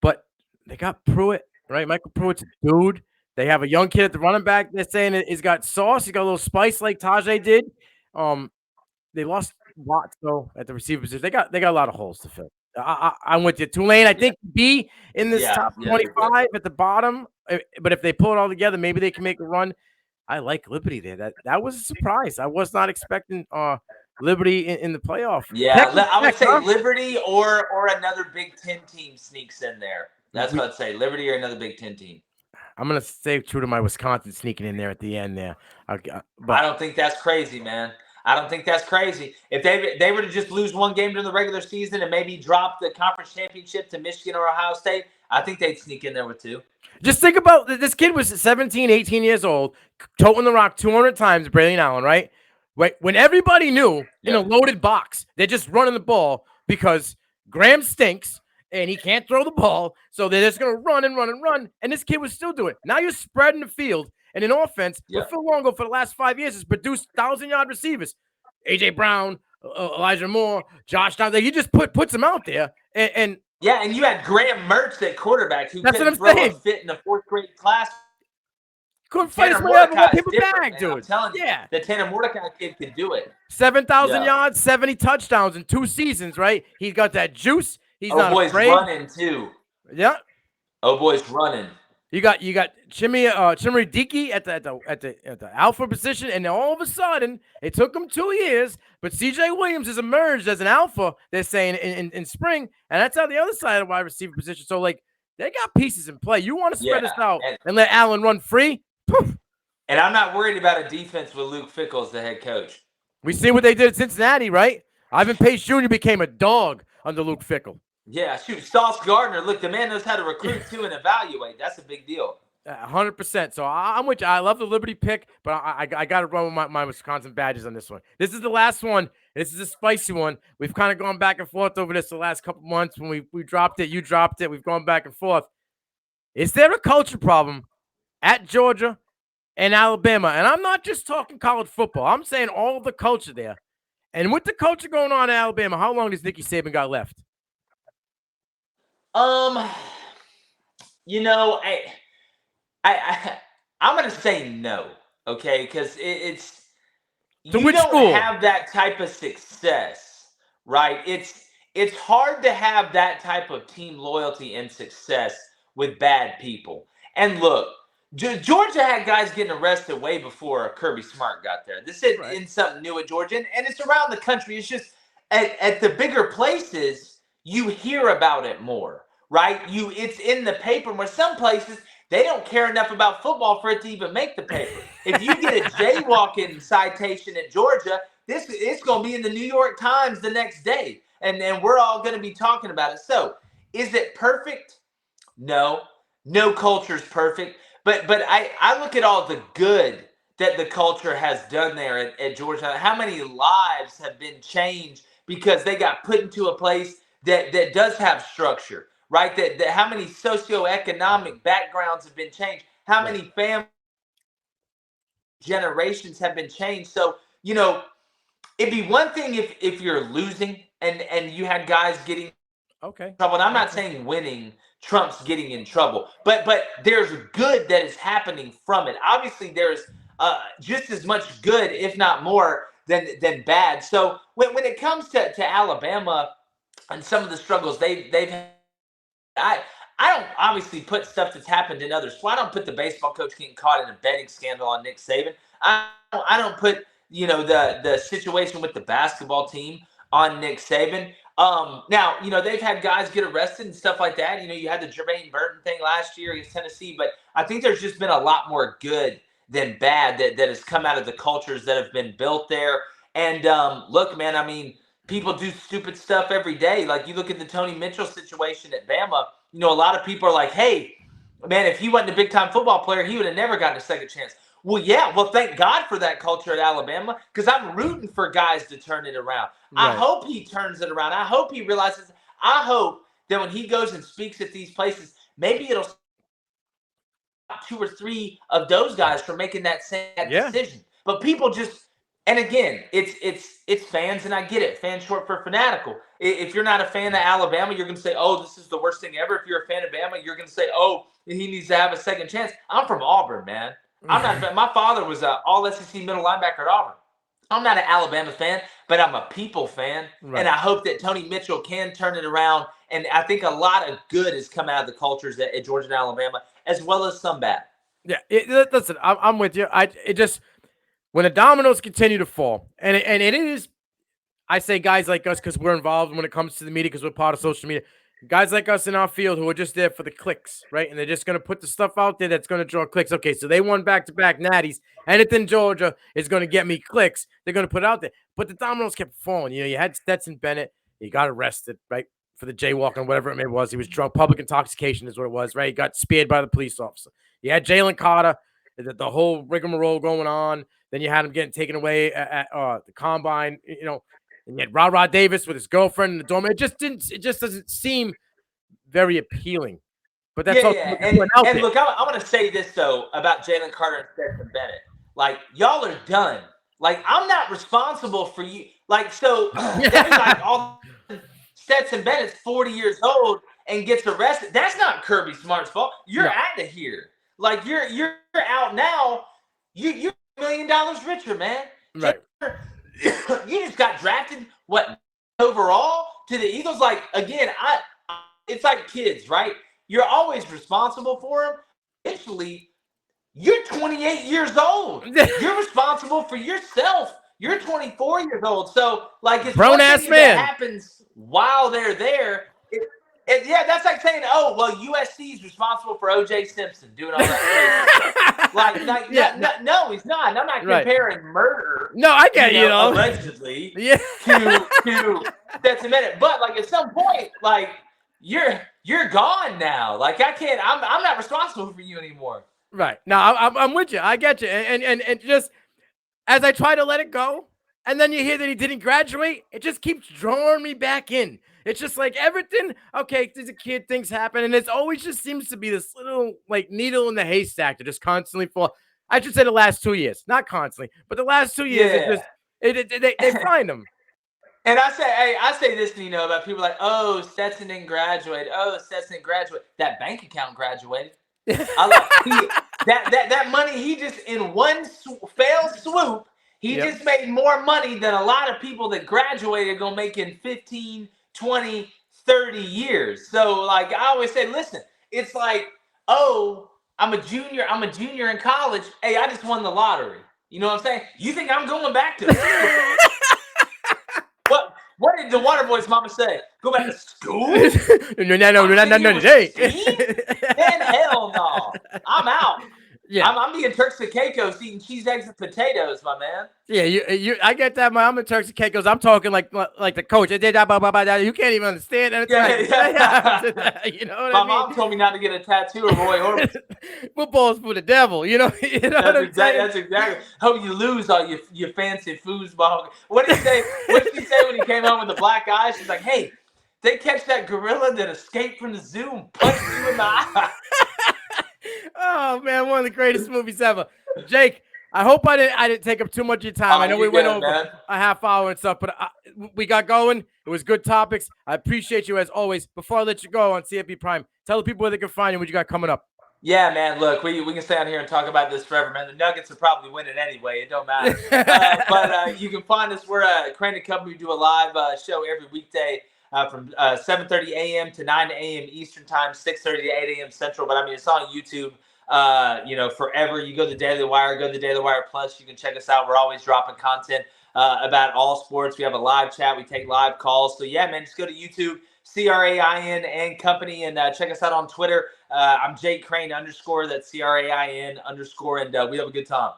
but they got Pruitt, right? Michael Pruitt's a dude. They have a young kid at the running back. They're saying he's got sauce, he's got a little spice like Tajay did. They lost Watts though at the receiver position. They got a lot of holes to fill. I'm with you. Tulane, I think be in this top 25 at the bottom, but if they pull it all together, maybe they can make a run. I like Liberty there. That was a surprise. I was not expecting Liberty in the playoff. Yeah, I would say Liberty or another Big Ten team sneaks in there. That's what I'd say. Liberty or another Big Ten team. I'm gonna stay true to my Wisconsin sneaking in there at the end there. But I don't think that's crazy, man. I don't think that's crazy. If they were to just lose one game during the regular season and maybe drop the conference championship to Michigan or Ohio State, I think they'd sneak in there with 2. Just think about this kid was 17, 18 years old, toting the rock 200 times, Braylon Allen, right? When everybody knew in a loaded box, they're just running the ball because Graham stinks and he can't throw the ball, so they're just going to run and run and run, and this kid was still doing it. Now you're spreading the field, and in offense, but Phil Longo for the last 5 years has produced 1,000-yard receivers. A.J. Brown, Elijah Moore, Josh Down. He just puts them out there, and you had Graham Mertz at quarterback who couldn't throw a fit in the 4th grade class. Couldn't fight his way out of a paper bag, dude. I'm telling you, the Tanner Mordecai kid could do it. 7,000 yards, 70 touchdowns in 2 seasons, right? He's got that juice. He's not afraid. Oh, boy's running too. Yeah. Oh, boy's running. You got Chimmy Dickey at the alpha position, and all of a sudden it took him 2 years, but CJ Williams has emerged as an alpha. They're saying in spring, and that's on the other side of the wide receiver position. So like they got pieces in play. You want to spread this out and let Allen run free? Poof. And I'm not worried about a defense with Luke Fickell as the head coach. We see what they did at Cincinnati, right? Ivan Pace Jr. became a dog under Luke Fickell. Yeah, shoot, Sauce Gardner. Look, the man knows how to recruit too and evaluate. That's a big deal. 100%. So I'm with you. I love the Liberty pick, but I got to run with my Wisconsin badges on this one. This is the last one. This is a spicy one. We've kind of gone back and forth over this the last couple months. When we dropped it, you dropped it. We've gone back and forth. Is there a culture problem at Georgia and Alabama? And I'm not just talking college football. I'm saying all of the culture there. And with the culture going on in Alabama, how long does Nick Saban got left? I'm going to say no, okay? Because it's to you which don't school? Have that type of success, right? It's hard to have that type of team loyalty and success with bad people. And look, Georgia had guys getting arrested way before Kirby Smart got there. This isn't something new at Georgia, and it's around the country. It's just at the bigger places, you hear about it more, right? It's in the paper. Where some places they don't care enough about football for it to even make the paper. If you get a jaywalking citation at Georgia, it's going to be in the New York Times the next day, and we're all going to be talking about it. So, is it perfect? No culture is perfect. But I look at all the good that the culture has done there at Georgia. How many lives have been changed because they got put into a place that does have structure, right? That how many socioeconomic backgrounds have been changed? How many family generations have been changed? So, it'd be one thing if you're losing and you had guys getting trouble. And I'm not saying winning trumps getting in trouble, but there's good that is happening from it. Obviously, there's just as much good, if not more, than bad. So when it comes to Alabama and some of the struggles they've had, I don't obviously put stuff that's happened in others. So I don't put the baseball coach getting caught in a betting scandal on Nick Saban. I don't put the situation with the basketball team on Nick Saban. Now, they've had guys get arrested and stuff like that. You had the Jermaine Burton thing last year against Tennessee, but I think there's just been a lot more good than bad that has come out of the cultures that have been built there. And look, man, I mean, people do stupid stuff every day. Like you look at the Tony Mitchell situation at Bama, a lot of people are like, hey, man, if he wasn't a big-time football player, he would have never gotten a second chance. Well, yeah, thank God for that culture at Alabama, because I'm rooting for guys to turn it around. Right. I hope he turns it around. I hope he realizes. I hope that when he goes and speaks at these places, maybe it'll stop 2 or 3 of those guys from making that same decision. But people just, and again, it's fans, and I get it. Fans short for fanatical. If you're not a fan of Alabama, you're going to say, oh, this is the worst thing ever. If you're a fan of Bama, you're going to say, oh, he needs to have a second chance. I'm from Auburn, man. I'm not. My father was an all-SEC middle linebacker at Auburn. I'm not an Alabama fan, but I'm a people fan, and I hope that Tony Mitchell can turn it around. And I think a lot of good has come out of the cultures at Georgia and Alabama, as well as some bad. Yeah, listen, I'm with you. It just when the dominoes continue to fall, and it is, I say guys like us because we're involved when it comes to the media because we're part of social media. Guys like us in our field who are just there for the clicks, right? And they're just going to put the stuff out there that's going to draw clicks. Okay, so they won back-to-back natties. Anything Georgia is going to get me clicks. They're going to put it out there. But the dominoes kept falling. You had Stetson Bennett. He got arrested, right, for the jaywalking, whatever it was. He was drunk. Public intoxication is what it was, right? He got speared by the police officer. You had Jalen Carter, the whole rigmarole going on. Then you had him getting taken away at the combine, And you had Rod Davis with his girlfriend in the dorm. It just doesn't seem very appealing. But that's all. Yeah. And look, I'm going to say this though about Jalen Carter and Stetson Bennett. Like, y'all are done. Like, I'm not responsible for you. Like, so Stetson Bennett's 40 years old and gets arrested. That's not Kirby Smart's fault. You're out of here. Like, you're out now. You're $1 million richer, man. Right. You just got drafted, overall to the Eagles? Like, again, it's like kids, right? You're always responsible for them. Eventually, you're 28 years old. You're responsible for yourself. You're 24 years old. So, like, it's grown-ass man. That happens while they're there. That's like saying, oh, well, USC is responsible for O.J. Simpson doing all that stuff. No, he's not. I'm not comparing murder. No, I get allegedly to Stetson Bennett. But like at some point, like you're gone now. Like I can't. I'm not responsible for you anymore. Right. No, I'm with you. I get you. And just as I try to let it go, and then you hear that he didn't graduate, it just keeps drawing me back in. It's just like everything. Okay, there's a kid, things happen, and it always just seems to be this little like needle in the haystack that just constantly fall. I should say the last 2 years, not constantly, but the last 2 years, they find them. And I say this, about people like, oh, Stetson didn't graduate. Oh, Stetson didn't graduate. That bank account graduated. That money he just in one fell swoop. He just made more money than a lot of people that graduated gonna make in 15, 20, 30 years. So like I always say, listen, it's like, oh, I'm a junior in college. Hey, I just won the lottery. You know what I'm saying? You think I'm going back to school? What did the water boy's mama say? Go back to school? No. Then hell no. I'm out. Yeah, I'm being Turks and Caicos eating cheese, eggs, and potatoes, my man. Yeah, I get that, man. I'm in Turks and Caicos. I'm talking like the coach. You can't even understand anything. You know what I mean? My mom told me not to get a tattoo of Roy Orbison. Football's for the devil. You know That's exactly. Hope you lose all your fancy foosball. What did he say? What did she say when he came home with the black eye? She's like, hey, they catch that gorilla that escaped from the zoo and punched you in the eye. Oh, man, one of the greatest movies ever. Jake, I hope I didn't take up too much of your time. I know we went over a half hour and stuff, but we got going. It was good topics. I appreciate you as always. Before I let you go on CFB Prime, tell the people where they can find you, what you got coming up. Yeah, man. Look, we can stay on here and talk about this forever, man. The Nuggets are probably winning anyway. It don't matter. But you can find us. We're Crain and Company. We do a live show every weekday from 7:30 a.m. to 9 a.m. Eastern time, 6:30 to 8 a.m. Central. But I mean, it's on YouTube. Forever. You go to the Daily Wire. Go to the Daily Wire Plus. You can check us out. We're always dropping content about all sports. We have a live chat. We take live calls. So yeah, man, just go to YouTube. Crain and Company, and check us out on Twitter. I'm Jake Crain _ that's Crain _ and we have a good time.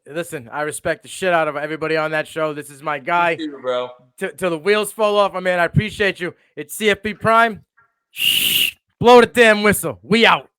Listen, I respect the shit out of everybody on that show. This is my guy. You too, bro. Till the wheels fall off, my man. I appreciate you. It's CFB Prime. Shh, blow the damn whistle. We out.